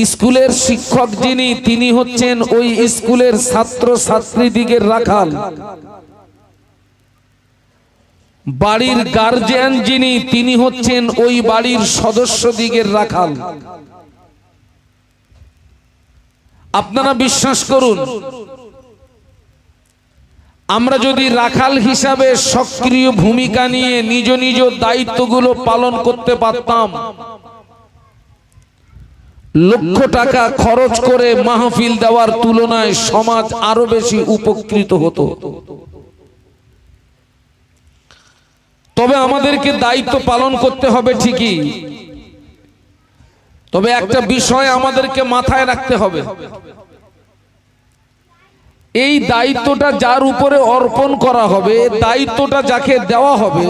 স্কুলের শিক্ষক যিনি, তিনি হচ্ছেন ওই স্কুলের ছাত্র ছাত্রীদিগের রাখাল। বাড়ির গার্জিয়ান যিনি, তিনি হচ্ছেন ওই বাড়ির সদস্যদিগের রাখাল। আপনারা বিশ্বাস করুন, আমরা যদি রাখাল হিসাবে সক্রিয় ভূমিকা নিয়ে নিজ নিজ দায়িত্বগুলো পালন করতে পারতাম, লক্ষ টাকা খরচ করে মাহফিল দেওয়ার তুলনায় সমাজ আরো বেশি উপকৃত হতো। তবে আমাদেরকে দায়িত্ব পালন করতে হবে ঠিকই, তবে একটা বিষয় আমাদেরকে মাথায় রাখতে হবে, এই দায়িত্বটা যার উপরে অর্পণ করা হবে, দায়িত্বটা যাকে দেওয়া হবে,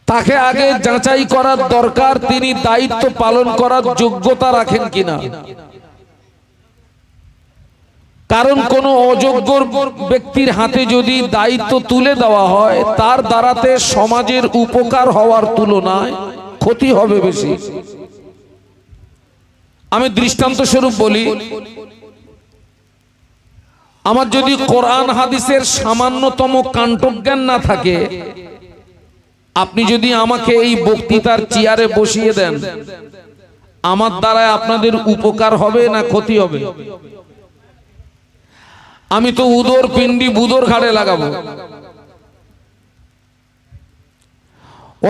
তাকে আগে যাচাই করার দরকার তিনি দায়িত্ব পালন করার যোগ্যতা রাখেন কিনা। কারণ কোন অযোগ্য ব্যক্তির হাতে যদি দায়িত্ব তুলে দেওয়া হয়, তার দ্বারাতে সমাজের উপকার হওয়ার তুলনায় ক্ষতি হবে বেশি। আমি দৃষ্টান্ত স্বরূপ বলি, আমার যদি কোরআন হাদিসের সামান্যতম কাণ্ঠজ্ঞান না থাকে, আপনি যদি আমাকে এই বক্তৃতার চেয়ারে বসিয়ে দেন, আমার দ্বারা আপনাদের উপকার হবে না ক্ষতি হবে? আমি তো উদর পিণ্ডি বুদর ঘাড়ে লাগাবো।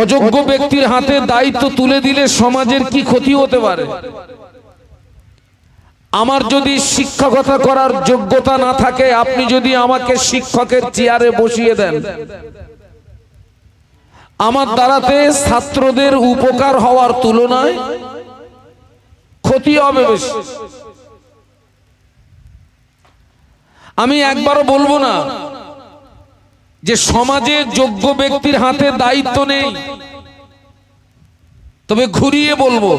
অযোগ্য ব্যক্তির হাতে দায়িত্ব তুলে দিলে সমাজের কি ক্ষতি হতে পারে? আমার যদি শিক্ষকতা করার যোগ্যতা না থাকে, আপনি যদি আমাকে শিক্ষকের চেয়ারে বসিয়ে দেন, আমার দ্বারাতে ছাত্রদের উপকার হওয়ার তুলনায় ক্ষতি হবে বেশি। আমি একবারও বলবো না যে সমাজে যোগ্য ব্যক্তির হাতে দায়িত্ব নেই, তবে ঘুরিয়ে বলবো,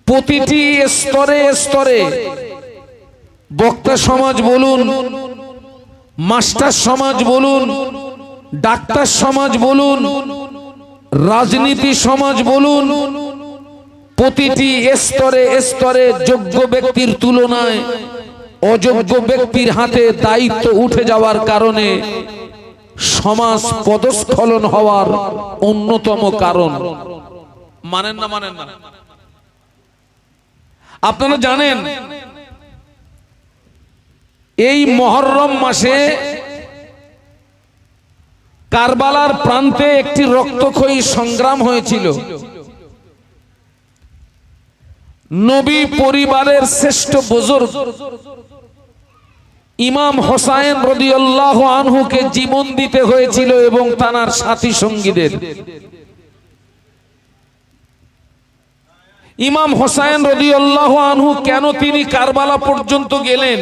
প্রতিটি স্তরে স্তরে, বক্তা সমাজ বলুন, মাস্টার সমাজ বলুন, ডাক্তার সমাজ বলুন, রাজনীতি সমাজ বলুন, প্রতিটি স্তরে স্তরে যোগ্য ব্যক্তির তুলনায় অযোগ্য ব্যক্তির হাতে দায়িত্ব উঠে যাওয়ার কারণে সমাজ পদস্খলন হওয়ার অন্যতম কারণ। মানেন না? মানেন না? আপনারা জানেন এই মুহররম মাসে কারবালার প্রান্তে একটি রক্তক্ষয়ী সংগ্রাম হয়েছিল। নবী পরিবারের শ্রেষ্ঠ বুজুর্গ ইমাম হোসাইন রাদিয়াল্লাহু আনহুকে জীবন দিতে হয়েছিল এবং তার সাথী সঙ্গীদের। ইমাম হোসাইন রাদিয়াল্লাহু আনহু কেন তিনি কারবালা পর্যন্ত গেলেন?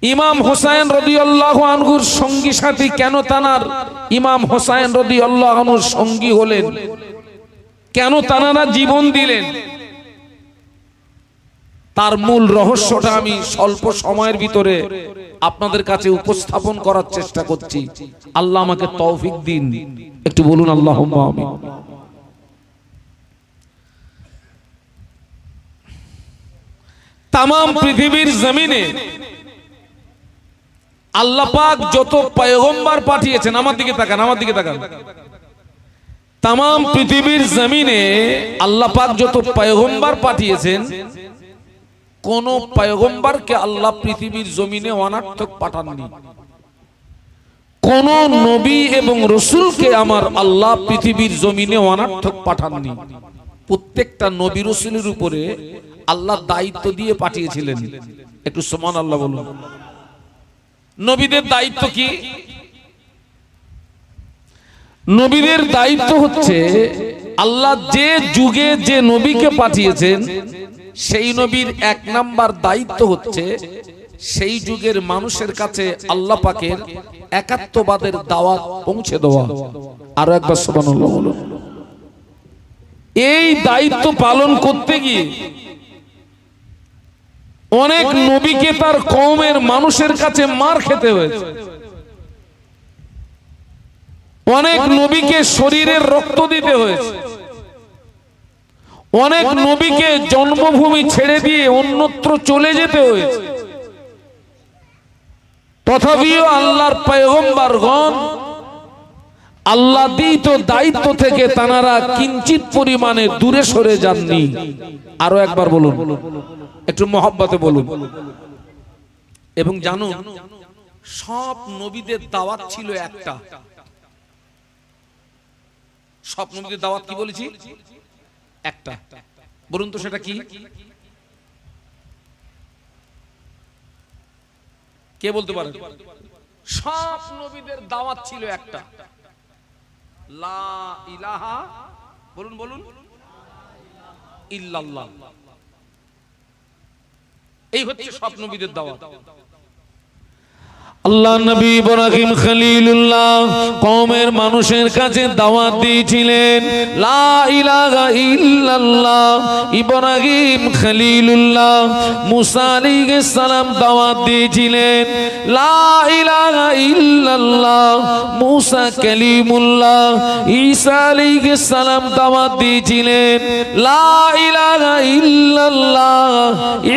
ইমাম হোসাইন রাদিয়াল্লাহু আনহুর সঙ্গী সাথী কেন তানার ইমাম হোসাইন রাদিয়াল্লাহু আনহুর সঙ্গী হলেন? কেন তানারা জীবন দিলেন? তার মূল রহস্যটা আমি স্বল্প সময়ের ভিতরে আপনাদের কাছে উপস্থাপন করার চেষ্টা করছি। আল্লাহ আমাকে তৌফিক দিন, একটু বলুন আল্লাহুম্মা আমিন। তামাম পৃথিবীর জমিনে আল্লাহ পাক যত পয়গম্বর পাঠিয়েছেন, আমার দিকে তাকান, আমার দিকে তাকান, তামাম পৃথিবীর জমিনে আল্লাহ পাক যত পয়গম্বর পাঠিয়েছেন, কোন পয়গম্বরকে আল্লাহ পৃথিবীর জমিনে অনার্থক পাঠাননি। কোন নবী এবং রাসূলকে আমার আল্লাহ পৃথিবীর জমিনে অনার্থক পাঠাননি। প্রত্যেকটা নবী রাসূলের উপরে আল্লাহ দায়িত্ব দিয়ে পাঠিয়েছিলেন। একটু সুবহানাল্লাহ বলুন। নবীদের দায়িত্ব কি? নবীদের দায়িত্ব হচ্ছে আল্লাহ যে যুগে যে নবীকে পাঠিয়েছেন সেই নবীর এক নাম্বার দায়িত্ব হচ্ছে সেই যুগের মানুষের কাছে আল্লাহ পাকের একাত্মবাদের দাওয়াত পৌঁছে দেওয়া। আরো একবার সুবহানাল্লাহ বলুন। এই দায়িত্ব পালন করতে গিয়ে অনেক নবীকে তার কওমের মানুষের কাছে মার খেতে হয়েছে। অনেক নবীকে শরীরের রক্ত দিতে হয়েছে। অনেক নবীকে জন্মভূমি ছেড়ে দিয়ে অন্যত্র চলে যেতে হয়েছে। তথাপিও আল্লাহর পয়গম্বরগণ আল্লাহ দিত দায়িত্ব থেকে তানারা কিঞ্চিত পরিমাণে দূরে সরে যাননি। আরো একবার বলুন, একটু মহব্বতে বলুন। এবং জানুন, সব নবীদের দাওয়াত ছিল একটা। সব নবীদের দাওয়াত কি বলেছি? একটা। বলুন তো সেটা কি? কে বলতে পারে? সব নবীদের দাওয়াত ছিল একটা, লা ইলাহা, বলুন বলুন, ইল্লাল্লাহ। এই হচ্ছে সব নবীদের দাওয়াত। আল্লাহ নবী ইব্রাহিম খলিলুল্লাহ কওমের মানুষের কাছে দাওয়াত দিয়েছিলেন লা ইলাহা ইল্লাল্লাহ। ইব্রাহিম খলিলুল্লাহ মুসা আলাইহিস সালাম দাওয়াত দিয়েছিলেন লা ইলাহা ইল্লাল্লাহ। মুসা কালিমুল্লাহ ঈসা আলাইহিস সালাম দাওয়াত দিয়েছিলেন লা ইলাহা ইল্লাল্লাহ।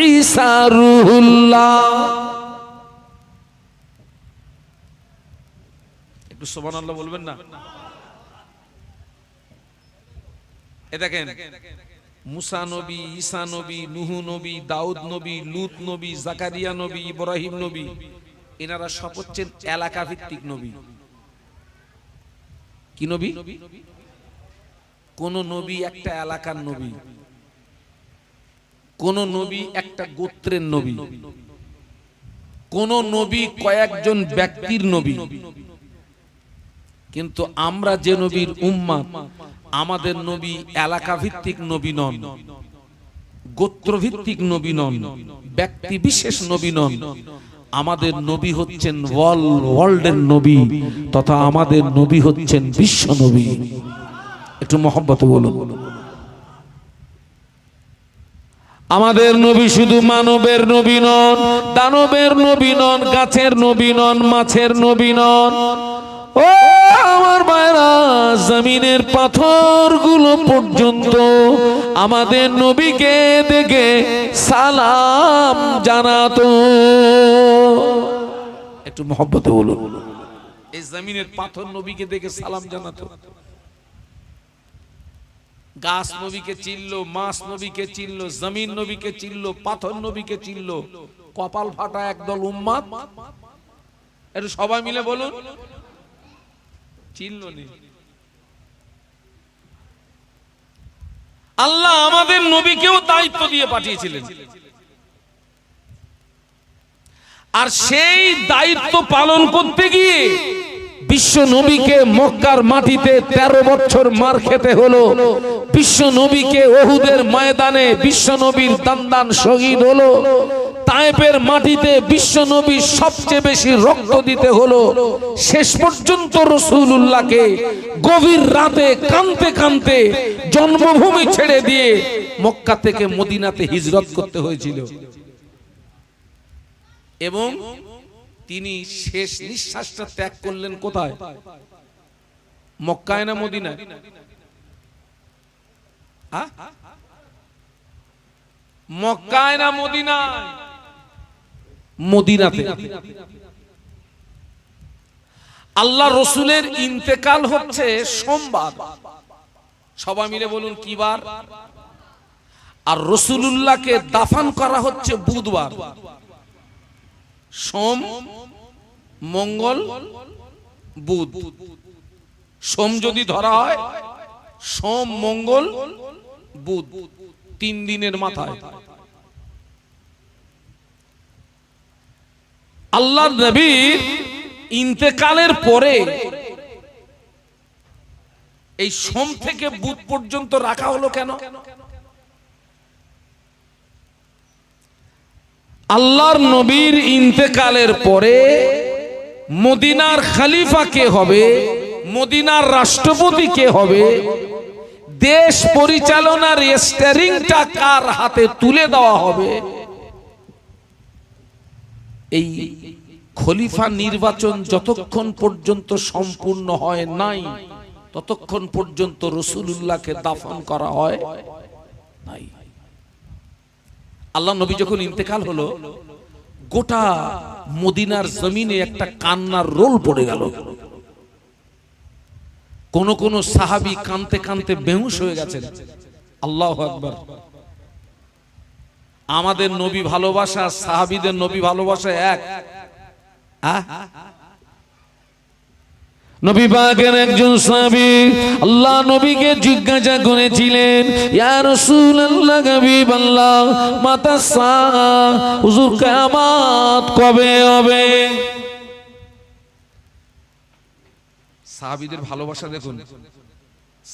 ঈসা রূহুল্লাহ। একটু সুবহানাল্লাহ বলবেন না? এ দেখেন, মুসা নবী, ঈসা নবী, নূহ নবী, দাউদ নবী, লূত নবী, জাকারিয়া নবী, ইব্রাহিম নবী, এনারা সব হচ্ছেন এলাকা ভিত্তিক নবী। কি নবী? কোন নবী একটা এলাকার নবী, কোন নবী একটা গোত্রের নবী, কোন নবী কয়েকজন ব্যক্তির নবী। কিন্তু আমরা যে নবীর উম্মত, আমাদের নবী এলাকা ভিত্তিক নবী নন, গোত্র ভিত্তিক নবী নন, ব্যক্তি বিশেষ নবী নন। আমাদের নবী হচ্ছেন ওয়ার্ল্ডের নবী, তথা আমাদের নবী হচ্ছেন বিশ্ব নবী। একটু মহব্বতে বলুন। আমাদের নবী শুধু মানবের নবী নন, দানবের নবী নন, গাছের নবী নন, মাছের নবী নন। ও আমার ভাইরা, জমিনের পাথরগুলো পর্যন্ত আমাদের নবীকে দেখে সালাম জানাতো। একটু মহব্বতে বলুন। এই জমিনের পাথর নবীকে দেখে সালাম জানাতো। গাছ নবীকে চিনলো, মাছ নবীকে চিনলো, জমিন নবীকে চিনলো, পাথর নবীকে চিনলো। কপাল ফাটা একদল উম্মাদ, একটু সবাই মিলে বলুন, চিনল নি। আল্লাহ আমাদের নবীকেও দায়িত্ব দিয়ে পাঠিয়েছিলেন, আর সেই দায়িত্ব পালন করতে গিয়ে বিশ্ব নবীকে মক্কার মাটিতে 13 বছর মার খেতে হলো। বিশ্ব নবীকে ওহুদের ময়দানে বিশ্ব নবীর দান শহীদ হলো। তায়েফের মাটিতে বিশ্ব নবী সবচেয়ে বেশি রক্ত দিতে হলো। শেষ পর্যন্ত রাসূলুল্লাহকে গভীর রাতে কাঁদতে কাঁদতে জন্মভূমি ছেড়ে দিয়ে মক্কা থেকে মদিনাতে হিজরত করতে হয়েছিল। এবং তিনি শেষ নিঃশ্বাসটা ত্যাগ করলেন কোথায়? মক্কায় না মদিনায়? মক্কায় না মদিনায়? মদিনাতে। আল্লাহ রসুলের ইন্তেকাল হচ্ছে সোমবার, সবাই মিলে বলুন কি বার? আর রাসূলুল্লাহকে দাফন করা হচ্ছে বুধবার। সোম, মঙ্গল, বুধ। সোম যদি ধরা হয়, সোম, মঙ্গল, বুধ, 3 দিনের মাথায় আল্লাহর নবীর ইন্তেকালের পরে এই সোম থেকে বুধ পর্যন্ত রাখা হলো কেন? আল্লাহর নবীর ইন্তেকালের পরে মদিনার খলিফা কে হবে, মদিনার রাষ্ট্রপতি কে হবে, দেশ পরিচালনার স্টিয়ারিংটা কার হাতে তুলে দেওয়া হবে, এই খলিফা নির্বাচন যতক্ষণ পর্যন্ত সম্পূর্ণ হয় নাই ততক্ষণ পর্যন্ত রাসূলুল্লাহকে দাফন করা হয় নাই। আল্লাহ নবী যখন ইন্তেকাল হলো, গোটা মদিনার জমিনে একটা কান্নার রোল পড়ে গেল। কোন কোন সাহাবী কাঁদতে কাঁদতে বেহুশ হয়ে গেছেন। আল্লাহু আকবার। আমাদের নবী ভালোবাসা, সাহাবীদের নবী ভালোবাসা এক। নবী পাকের একজন সাহাবী আল্লাহ নবীকে জিজ্ঞাসা করেছিলেন, ইয়া রাসূলুল্লাহ, হাবিবাল্লাহ, মাতা সাআ, হুজুর কিয়ামত কবে হবে? সাহাবীদের ভালোবাসা দেখুন।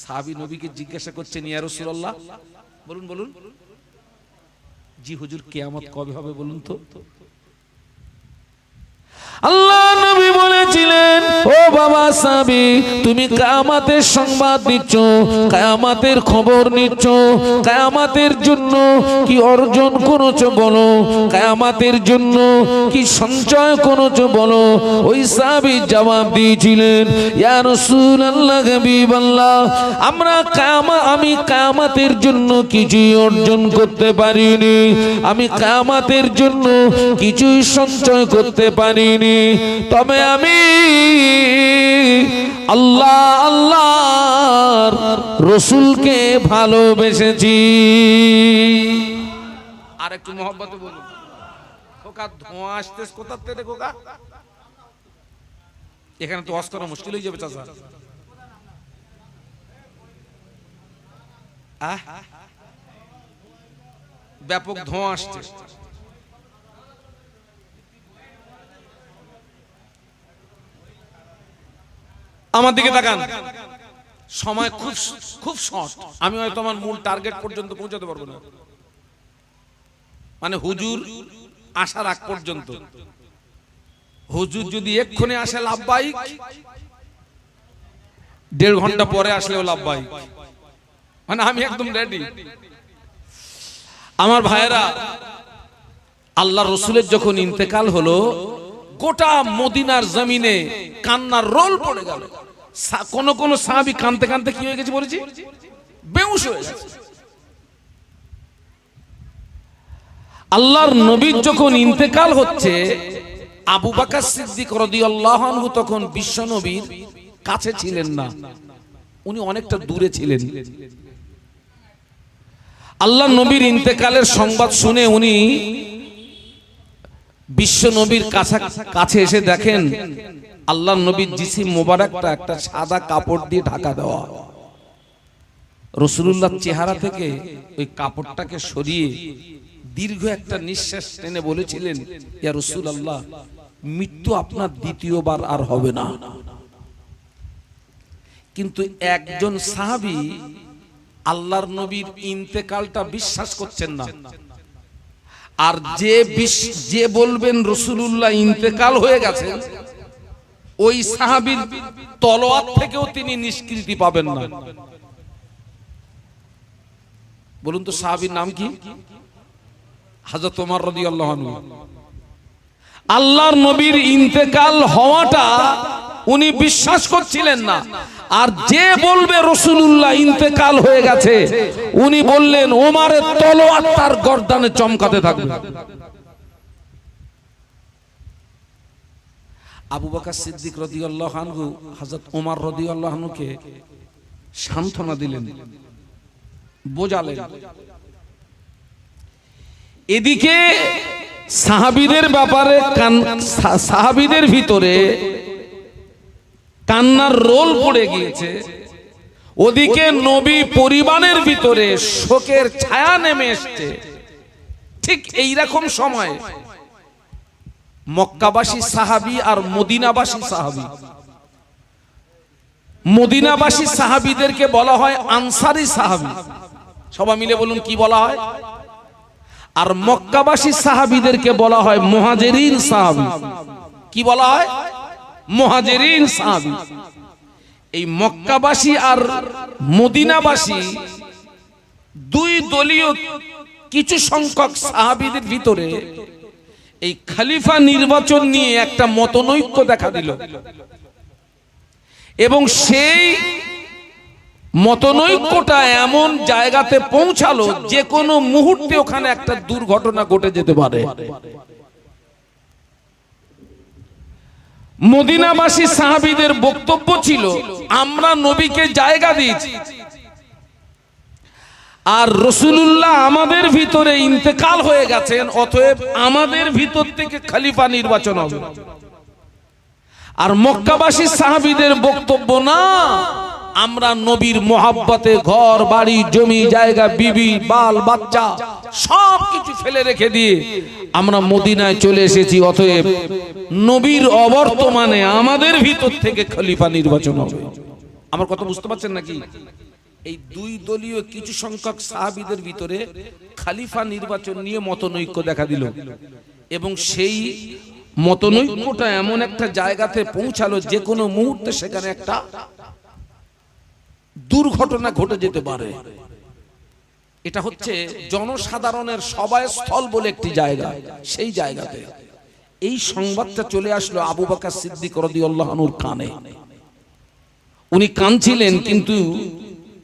সাহাবী নবীকে জিজ্ঞাসা করছেন, ইয়া রাসূলুল্লাহ, বলুন বলুন, জি হুজুর কিয়ামত কবে হবে বলুন তো। আল্লাহ নবী বলেছিলেন, ও বাবা সাহাবী, তুমি কিয়ামতের সংবাদ দিচ্ছ, কিয়ামতের খবর নিচ্ছ, কিয়ামতের জন্য কি অর্জন করেছো বলো, কিয়ামতের জন্য কি সঞ্চয় করেছো বলো। ওই সাহাবী জবাব দিয়েছিলেন, ইয়া রাসূলুল্লাহ, হাবিবাল্লাহ, আমি কিয়ামতের জন্য কিছুই অর্জন করতে পারিনি, আমি কিয়ামতের জন্য কিছুই সঞ্চয় করতে পারিনি, তবে আমি আল্লাহ আল্লাহর রাসূলকে ভালোবেসেছি। আর একটু মহব্বতে বলুন। খোকা ধোঁয়া আসতে কোথা থেকে খোকা? এখানে তো ওয়াজ করা মুশকিল হয়ে যাবে চাচা। ব্যাপক ধোঁয়া আসছে। আমার দিকে তাকান। সময় খুব খুব শর্ট, আমি হয়তো আমার মূল টার্গেট পর্যন্ত পৌঁছাতে পারবো না, মানে হুজুর আসার আগ পর্যন্ত। হুজুর যদি এক্ষুনি আসে লাভবাহিক, 1.5 ঘন্টা পরে আসলেও লাভবাহিক, মানে আমি একদম রেডি। আমার ভাইয়েরা, আল্লাহ রসুলের যখন ইন্তেকাল হলো, গোটা মদিনার জমিনে কান্নার রোল পড়ে গেল। কোন কোন সাহাবী কাঁদতে কাঁদতে কি হয়ে গেছে বলেছি, বেহুশ হয়ে গেছে। আল্লাহর নবীর যখন ইন্তেকাল হচ্ছে, আবু বকর সিদ্দিক রাদিয়াল্লাহু আনহু তখন বিশ্ব নবীর কাছে ছিলেন না, উনি অনেকটা দূরে ছিলেন। আল্লাহর নবীর ইন্তেকালের সংবাদ শুনে উনি বিশ্ব নবীর কাছে এসে দেখেন আল্লাহ নবীর জিসিম মোবারকটা একটা সাদা কাপড় দিয়ে ঢাকা দেওয়া। রাসূলুল্লাহর চেহারা থেকে ওই কাপড়টাকে সরিয়ে দীর্ঘ একটা নিঃশ্বাস টেনে বলেছিলেন, ইয়া রাসূলুল্লাহ, মৃত্যু আপনার দ্বিতীয়বার আর হবে না। কিন্তু একজন সাহাবী আল্লাহর নবীর ইন্তেকালটা বিশ্বাস করছেন না। আর যে বলবেন রাসূলুল্লাহ ইন্তেকাল হয়ে গেছে, ওই সাহাবীর তলোয়ার থেকেও তিনি নিষ্কৃতি পাবেন না। বলুন তো সাহাবীর নাম কি? হযরত ওমর রাদিয়াল্লাহু আনহু। আল্লাহর নবীর ইন্তেকাল হওয়াটা উনি বিশ্বাস করছিলেন না। আর যে বলবে রাসূলুল্লাহ ইন্তেকাল হয়ে গেছে, উনি বললেন ওমরের তলোয়ার তার গর্দানে চমকাতে থাকবে। আবু বকর সিদ্দিক রাদিয়াল্লাহু আনহু হযরত ওমর রাদিয়াল্লাহু আনহুকে সান্ত্বনা দিলেন, বোঝালেন। এদিকে সাহাবীদের ব্যাপারে সাহাবীদের ভিতরে কান্নার রোল পড়ে গিয়েছে, ওদিকে নবী পরিবারের ভিতরে শোকের ছায়া নেমে এসেছে। ঠিক এইরকম সময় মক্কাবাসী সাহাবী আর মদিনাবাসী সাহাবী, মদিনাবাসী সাহাবীদেরকে বলা হয় আনসারী সাহাবী। সবাই মিলে বলুন কি বলা হয়? আর মক্কাবাসী সাহাবীদেরকে বলা হয় মুহাজিরিন সাহাবী। কি বলা হয়? মুহাজিরিন সাহাবী। এই মক্কাবাসী আর মদিনাবাসী দুই দলীয় কিছু সংখ্যক সাহাবীদের ভিতরে এই খলিফা নির্বাচন নিয়ে একটা মতনৈক্য দেখা দিল, এবং সেই মতনৈক্যটা এমন জায়গাতে পৌঁছালো যে কোনো মুহূর্তে ওখানে একটা দুর্ঘটনা ঘটে যেতে পারে। মদিনাবাসী সাহাবীদের বক্তব্য ছিল, আমরা নবীকে জায়গা দিয়েছি, আর রাসূলুল্লাহ আমাদের ভিতরে ইন্তেকাল হয়ে গেছেন, অতএব আমাদের ভিতর থেকে খলিফা নির্বাচন হবে। আর মক্কাবাসী সাহাবীদের বক্তব্য, না, আমরা নবীর মোহাব্বতে ঘর বাড়ি জমি জায়গা বিবি বাল বাচ্চা সবকিছু ফেলে রেখে দিয়ে আমরা মদিনায় চলে এসেছি, অতএব নবীর অবর্তমানে আমাদের ভিতর থেকে খলিফা নির্বাচন হবে। আমার কথা বুঝতে পারছেন নাকি? এই দুই দলীয় কিছু সংখ্যক সাহাবীদের ভিতরে খলিফা নির্বাচন নিয়ে মতনৈক্য দেখা দিল, এবং সেই মতনৈক্যটা এমন একটা জায়গাতে পৌঁছালো যে কোনো মুহূর্তে সেখানে একটা দুর্ঘটনা ঘটে যেতে পারে। এটা হচ্ছে জনসাধারণের সভাস্থল বলে একটি জায়গা। সেই জায়গাতে এই সংবাদটা চলে আসলো আবু বকর সিদ্দিক রাদিয়াল্লাহু আনহুর কানে। উনি কাঁদছিলেন, কিন্তু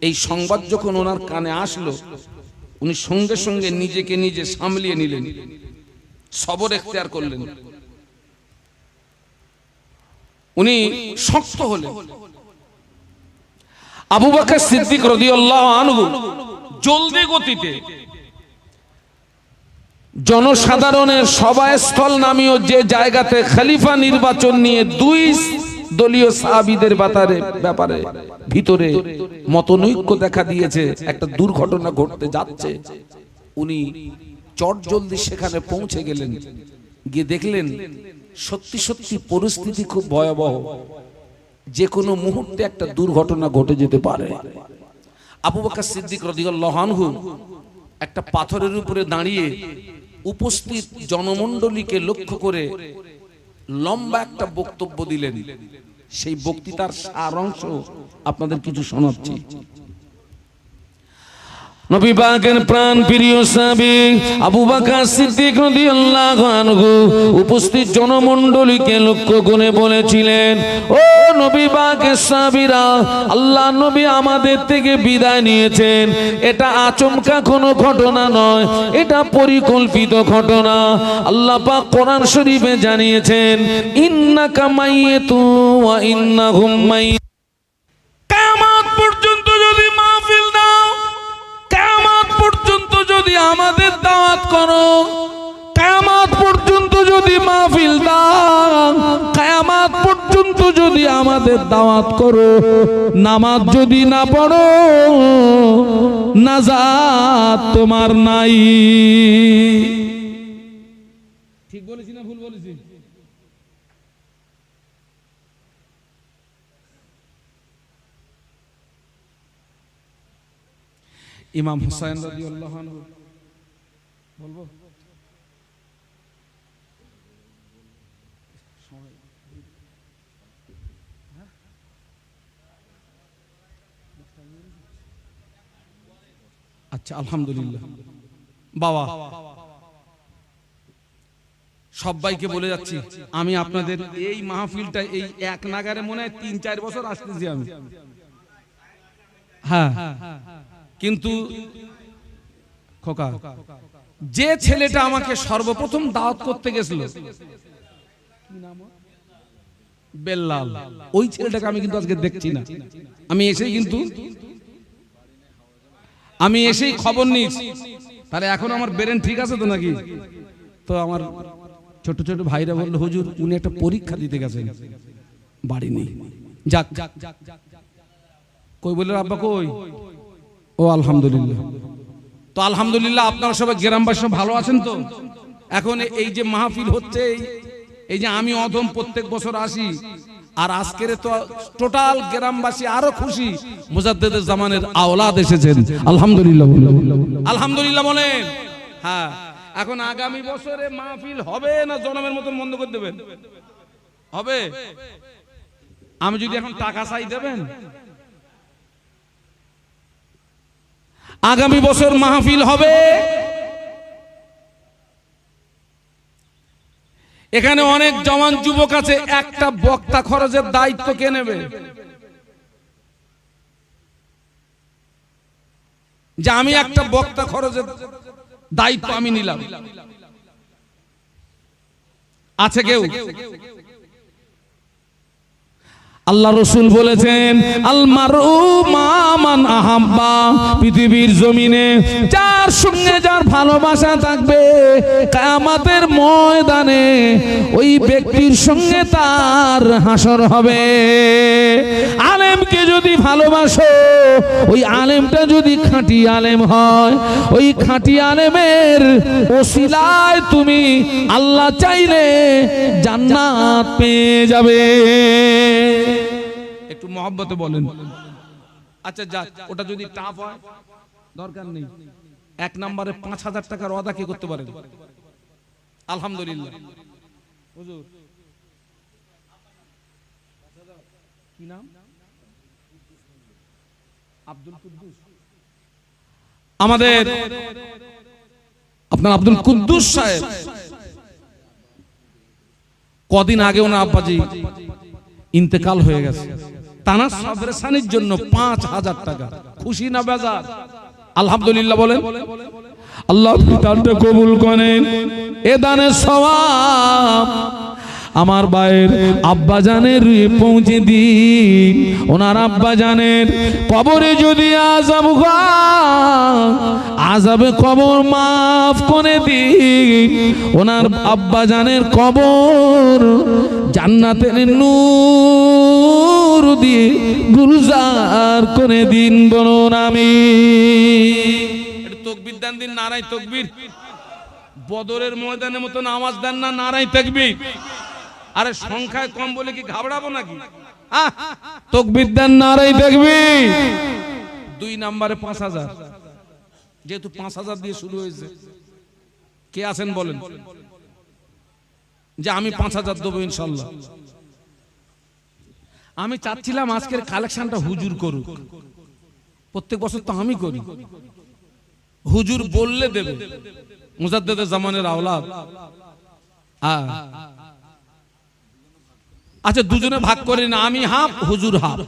এই সংবাদ যখন ওনার কানে আসলো, উনি সঙ্গে সঙ্গে নিজেকে নিজে সামলিয়ে নিলেন, সবর এখতিয়ার করলেন। উনি শক্ত হলেন। আবু বকর সিদ্দিক রাদিয়াল্লাহু আনহু জলদি গতিতে জনসাধারণের সভাস্থল নামীয় যে জায়গাতে খলিফা নির্বাচন নিয়ে দুই দলীয় সাহাবীদের ব্যাপারে ভিতরে মতনৈক্য দেখা দিয়েছে, একটা দুর্ঘটনা ঘটতে যাচ্ছে, উনি চটজলদি সেখানে পৌঁছে গেলেন। গিয়ে দেখলেন সত্যি সত্যি পরিস্থিতি খুব ভয়াবহ, যে কোনো মুহূর্তে একটা দুর্ঘটনা ঘটে যেতে পারে। আবু বকর সিদ্দিক রাদিয়াল্লাহু আনহু একটা পাথরের উপরে দাঁড়িয়ে উপস্থিত জনমণ্ডলীকে লক্ষ্য করে লম্বা একটা বক্তব্য দিলেন। সেই বক্তৃতার সারাংশ আপনাদের কিছু শোনাচ্ছি। নবী পাকের প্রাণ প্রিয় সাহাবী আবু বকর সিদ্দিক রাদিয়াল্লাহু আনহু উপস্থিত জনমণ্ডলীকে লক্ষ্য করে বলেছিলেন, ও নবী পাকের সাহাবীরা, আল্লাহ নবী আমাদের থেকে বিদায় নিয়েছেন। এটা আচমকা কোনো ঘটনা নয়, এটা পরিকল্পিত ঘটনা। আল্লাহ পাক কোরআন শরীফে জানিয়েছেন, ইন্নাকা মাইয়াতুন ওয়া ইন্নাহুম মাইয়াতুন। কিয়ামত পর্যন্ত যদি মাহফিল দাও, কিয়ামত পর্যন্ত যদি আমাদের দাওয়াত করো, কিয়ামত পর্যন্ত যদি যদি আমাদের দাওয়াত করো, নামাজ যদি না পড়ো, নাজাত তোমার নাই। ঠিক বলেছি না ভুল বলেছি? ইমাম হুসাইন রাদিয়াল্লাহু আনহু বলবো? আচ্ছা, আলহামদুলিল্লাহ। বাবা, সবাইকে বলে যাচ্ছি, আমি আপনাদের এই মাহফিলটা এই এক নাগারে মনে হয় ৩-৪ বছর আসতেছি আমি। হ্যাঁ, কিন্তু খোকা, যে ছেলেটা আমাকে সর্বপ্রথম দাওয়াত করতে গেছিল, বেল্লাল, ওই ছেলেটাকে আমি কিন্তু আজকে দেখছি না। আমি এসেই খবর নিয়েছি, তাহলে এখন আমার ব্রেন ঠিক আছে তো নাকি? তো আমার ছোট ছোট ভাইরা বললো, হুজুর উনি একটা পরীক্ষা দিতে গেছেন, বাড়ি নেই। যাক, কই বললো আব্বা কই? ও আলহামদুলিল্লাহ। তো আলহামদুলিল্লাহ, আপনারা সবাই গ্রামবাসী ভালো আছেন তো? এখন এই যে মাহফিল হচ্ছে, এই যে আমি অধম প্রত্যেক বছর আসি, আর আজকের তো টোটাল গ্রামবাসী আরো খুশি, মুজাদ্দেদের জামানের আওলাদ এসেছেন। আলহামদুলিল্লাহ, আলহামদুলিল্লাহ বলেন। হ্যাঁ, এখন আগামী বছরে মাহফিল হবে না জনমের মতন বন্ধ করে দেবেন? হবে। আমি যদি এখন টাকা চাই দেবেন? আগামী বছর মাহফিল হবে। এখানে অনেক জওয়ান যুবক আছে, একটা বক্তা খরচের দায়িত্ব কে নেবে? যে আমি একটা বক্তা খরচের দায়িত্ব আমি নিলাম, আছে কেউ? আল্লাহ রসুল বলেছেন, আল মারউ মা মান আহাব্বা, পৃথিবীর জমিনে যার সঙ্গে যার ভালোবাসা থাকবে, কিয়ামতের ময়দানে ওই ব্যক্তির সঙ্গে তার হাসর হবে। আলেমকে যদি ভালোবাসো, ওই আলেমটা যদি খাঁটি আলেম হয়, ওই খাঁটি আলেমের ওসিলায় তুমি আল্লাহ চাইলে জান্নাত পেয়ে যাবে। একটু মহব্বতে বলেন। আচ্ছা যাক, ওটা যদি টাফ হয় দরকার নেই। 1 নম্বরে 5000 টাকার ওয়াদা কি করতে পারেন? আলহামদুলিল্লাহ। হুজুর কি নাম? আব্দুল কুদ্দুস। আমাদের আপনার আব্দুল কুদ্দুস সাহেব কদিন আগে ওনার আব্বাজি ইন্তেকাল হয়ে গেছে। তানা সাবরেসানির জন্য 5000 টাকা। খুশি না বেজার? আলহামদুলিল্লাহ বলেন। আল্লাহ দানটা কবুল করেন। এ দানের সওয়াব আমার ভাইয়ের আব্বা জানের পৌঁছে দিন। ওনার আব্বা জানের কবরে যদি আযাব হয়, আযাবে কবর মাফ করে দিন। ওনার আব্বা জানের কবর জান্নাতের নূর দিয়ে গুলজার করে দিন। বলুন আমিন। একটু তাকবীর দেন, দিন নারায়ে তাকবীর। বদরের ময়দানের মতন আওয়াজ দেন না, নারায়ে তাকবীর। আরে সংখ্যায় কম বলে কি ঘাবড়াবো নাকি? তাকবীর দেন, নারায়ে তাকবীর। 2 নম্বরে 5000, যেহেতু 5000 দিয়ে শুরু হয়েছে, কে আছেন বলেন যে আমি 5000 দেবো ইনশাআল্লাহ। আমি চাচ্ছিলাম আজকের কালেকশনটা হুজুর করুক। প্রত্যেক বছর তো আমি করি, হুজুর বললে দেবে। মুজাদ্দেদের জামানের আওলাদ। আচ্ছা, দুজনে ভাগ করি না, আমি হাফ হুজুর হাফ।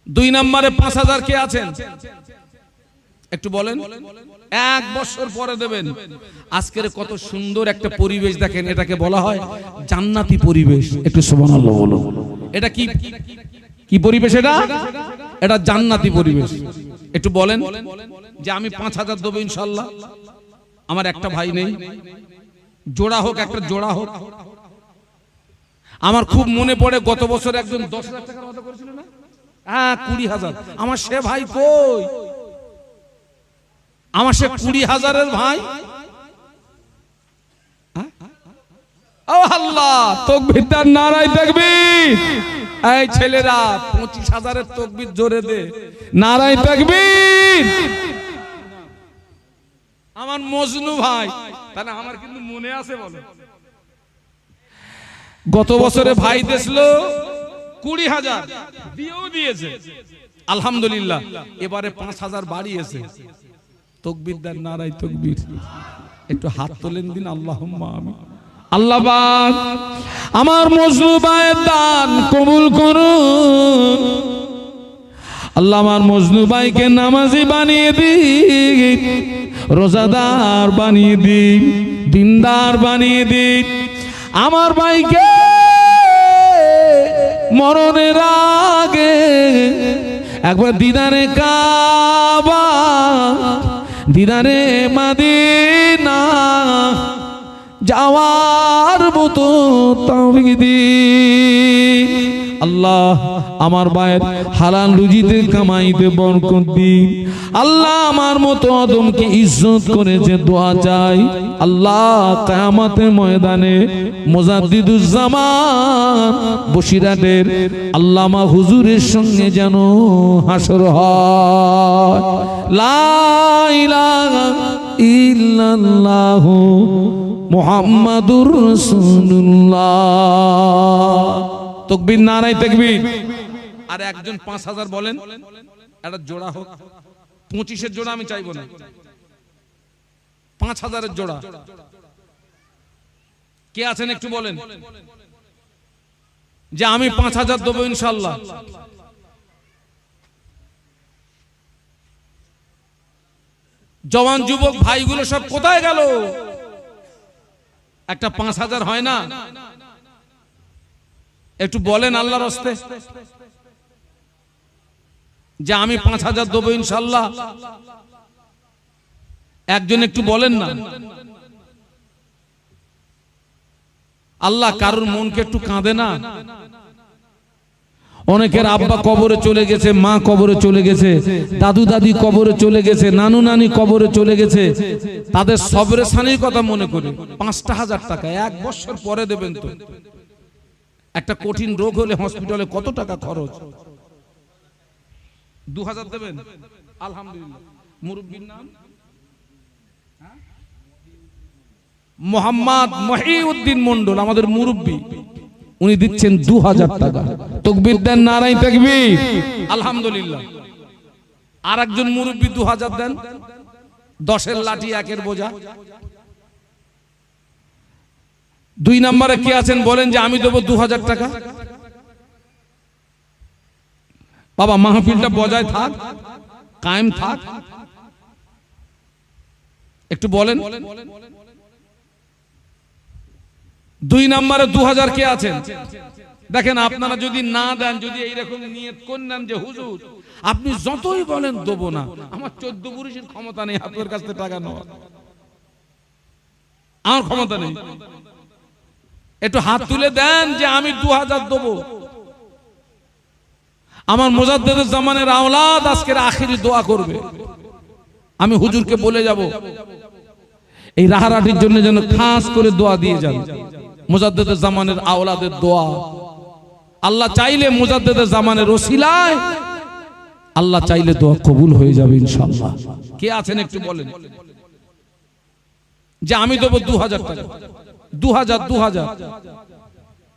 2 নম্বরে 5000 কে আছেন একটু বলেন। 1 বছর পরে দেবেন। আজকের কত সুন্দর একটা পরিবেশ দেখেন, এটাকে বলা হয় জান্নাতি পরিবেশ। একটু সুবহানাল্লাহ বলো। এটা কি কি পরিবেশ? এটা জান্নাতি পরিবেশ। একটু বলেন যে আমি 5000 দেবো ইনশাআল্লাহ। আমার একটা ভাই নেই, জোড়া হোক, একটা জোড়া হোক। আমার খুব মনে পড়ে গত বছর একজন 10,000 টাকার ওয়াদা করেছিল না, হ্যাঁ 20,000। আমার সে ভাই কই? আমার সে 20,000-এর ভাই, ও আল্লাহ, তাকবীর তার নারায়ে তাকবীর। এই ছেলেরা 25,000-এর তাকবীর জোরে দে, নারায়ে তাকবীর। আমার মজনু ভাই, তাহলে আমার কিন্তু মনে আছে, বলো গত বছরে ভাই দিয়েছিল 20,000, দিয়েও দিয়েছে আলহামদুলিল্লাহ। এবারে 5,000 বাড়িয়েছে। তাকবীর দেন, নারায়ে তাকবীর। একটু হাত তোলেন দিন, আল্লাহুম্মা আমিন। আল্লাহ পাক আমার মজলুবায়ের দান কবুল করুন। আল্লাহ আমার মজনু ভাইকে নামাজি বানিয়ে দিন, রোজাদার বানিয়ে দিন, দিনদার বানিয়ে দিন। আমার ভাইকে মরণের আগে একবার দিদারে কাবা, দিদারে মদিনা যাওয়ার মতো তৌফিক দিন। আল্লাহ আমার ভাইয়ের হালাল রুজিতে কামাইতে বরকত দিন। আল্লাহ আমার মতো আদমকে ইজ্জত করে যে দোয়া চাই, আল্লাহ কিয়ামতের ময়দানে মুজাদ্দিদুজ্জামান বসিরহাটের আল্লামা হুজুরের সঙ্গে যেন হাসর হয়। লা ইলাহা ইল্লাল্লাহু মুহাম্মাদুর রাসূলুল্লাহ। তাকবীর, নারায়ে তাকবীর। আর একজন 5,000 বলেন, একটা জোড়া হোক। 25-এর জোড়া আমি চাইবো না, 5,000-এর জোড়া কে আছেন একটু বলেন যে আমি 5,000 দেবো ইনশাআল্লাহ। জওয়ান যুবক ভাইগুলো সব কোথায় গেল? একটা 5,000 হয় না? একটু বলেন আল্লাহর রাস্তে যে আমি 5,000 দেবো ইনশাআল্লাহ। একজন একটু বলেন না। আল্লাহ কারোর মনকে একটু কাঁদে না? অনেকের আব্বা কবরে চলে গেছে, মা কবরে চলে গেছে, দাদু দাদি কবরে চলে গেছে, নানু নানি কবরে চলে গেছে। তাদের সবরে সানির কথা মনে করে 5,000 টাকা 1 বছর পরে দেবেন। তো একটা কঠিন রোগ হলে হসপিটালে কত টাকা খরচ? 2,000 দেবেন আলহামদুলিল্লাহ। মুরব্বির নাম মোহাম্মদ মহিউদ্দিন মন্ডল, আমাদের মুরব্বি, উনি দিচ্ছেন 2,000 টাকা। তাকবীর দেন, নারায়ে তাকবীর। আলহামদুলিল্লাহ। আর একজন মুরব্বি 2,000 দেন। 10-এর লাঠি 1-এর বোঝা। 2 নম্বরে কে আছেন বলেন যে আমি দেবো 2,000 টাকা। বাবা মাহফিলটা বজায় থাক, কায়েম থাক, একটু বলেন। 2 নম্বরে 2,000 কে আছেন? দেখেন আপনারা যদি না দেন, যদি এইরকম নিয়ত করেন যে হুজুর আপনি যতই বলেন দেবো না, আমার 14 পুরুষের ক্ষমতা নেই আপনার কাছ থেকে টাকা নেওয়া, আমার ক্ষমতা নেই, একটু হাত তুলে দেন যে আমি 2,000 দেবো। আমার মুজাদ্দিদুল জামানের আওলাদ আজকের আখিরি দোয়া করবে। আমি হুজুরকে বলে যাব এই রাহারাটির জন্য যেন খাস করে দোয়া দিয়ে যান। মুজাদ্দিদুল জামানের আওলাদের দোয়া আল্লাহ চাইলে, মুজাদ্দিদুল জামানের ওসিলায় আল্লাহ চাইলে দোয়া কবুল হয়ে যাবে ইনশাআল্লাহ। কে আছেন একটু বলেন যে আমি দেবো 2,000 টাকা। 2,000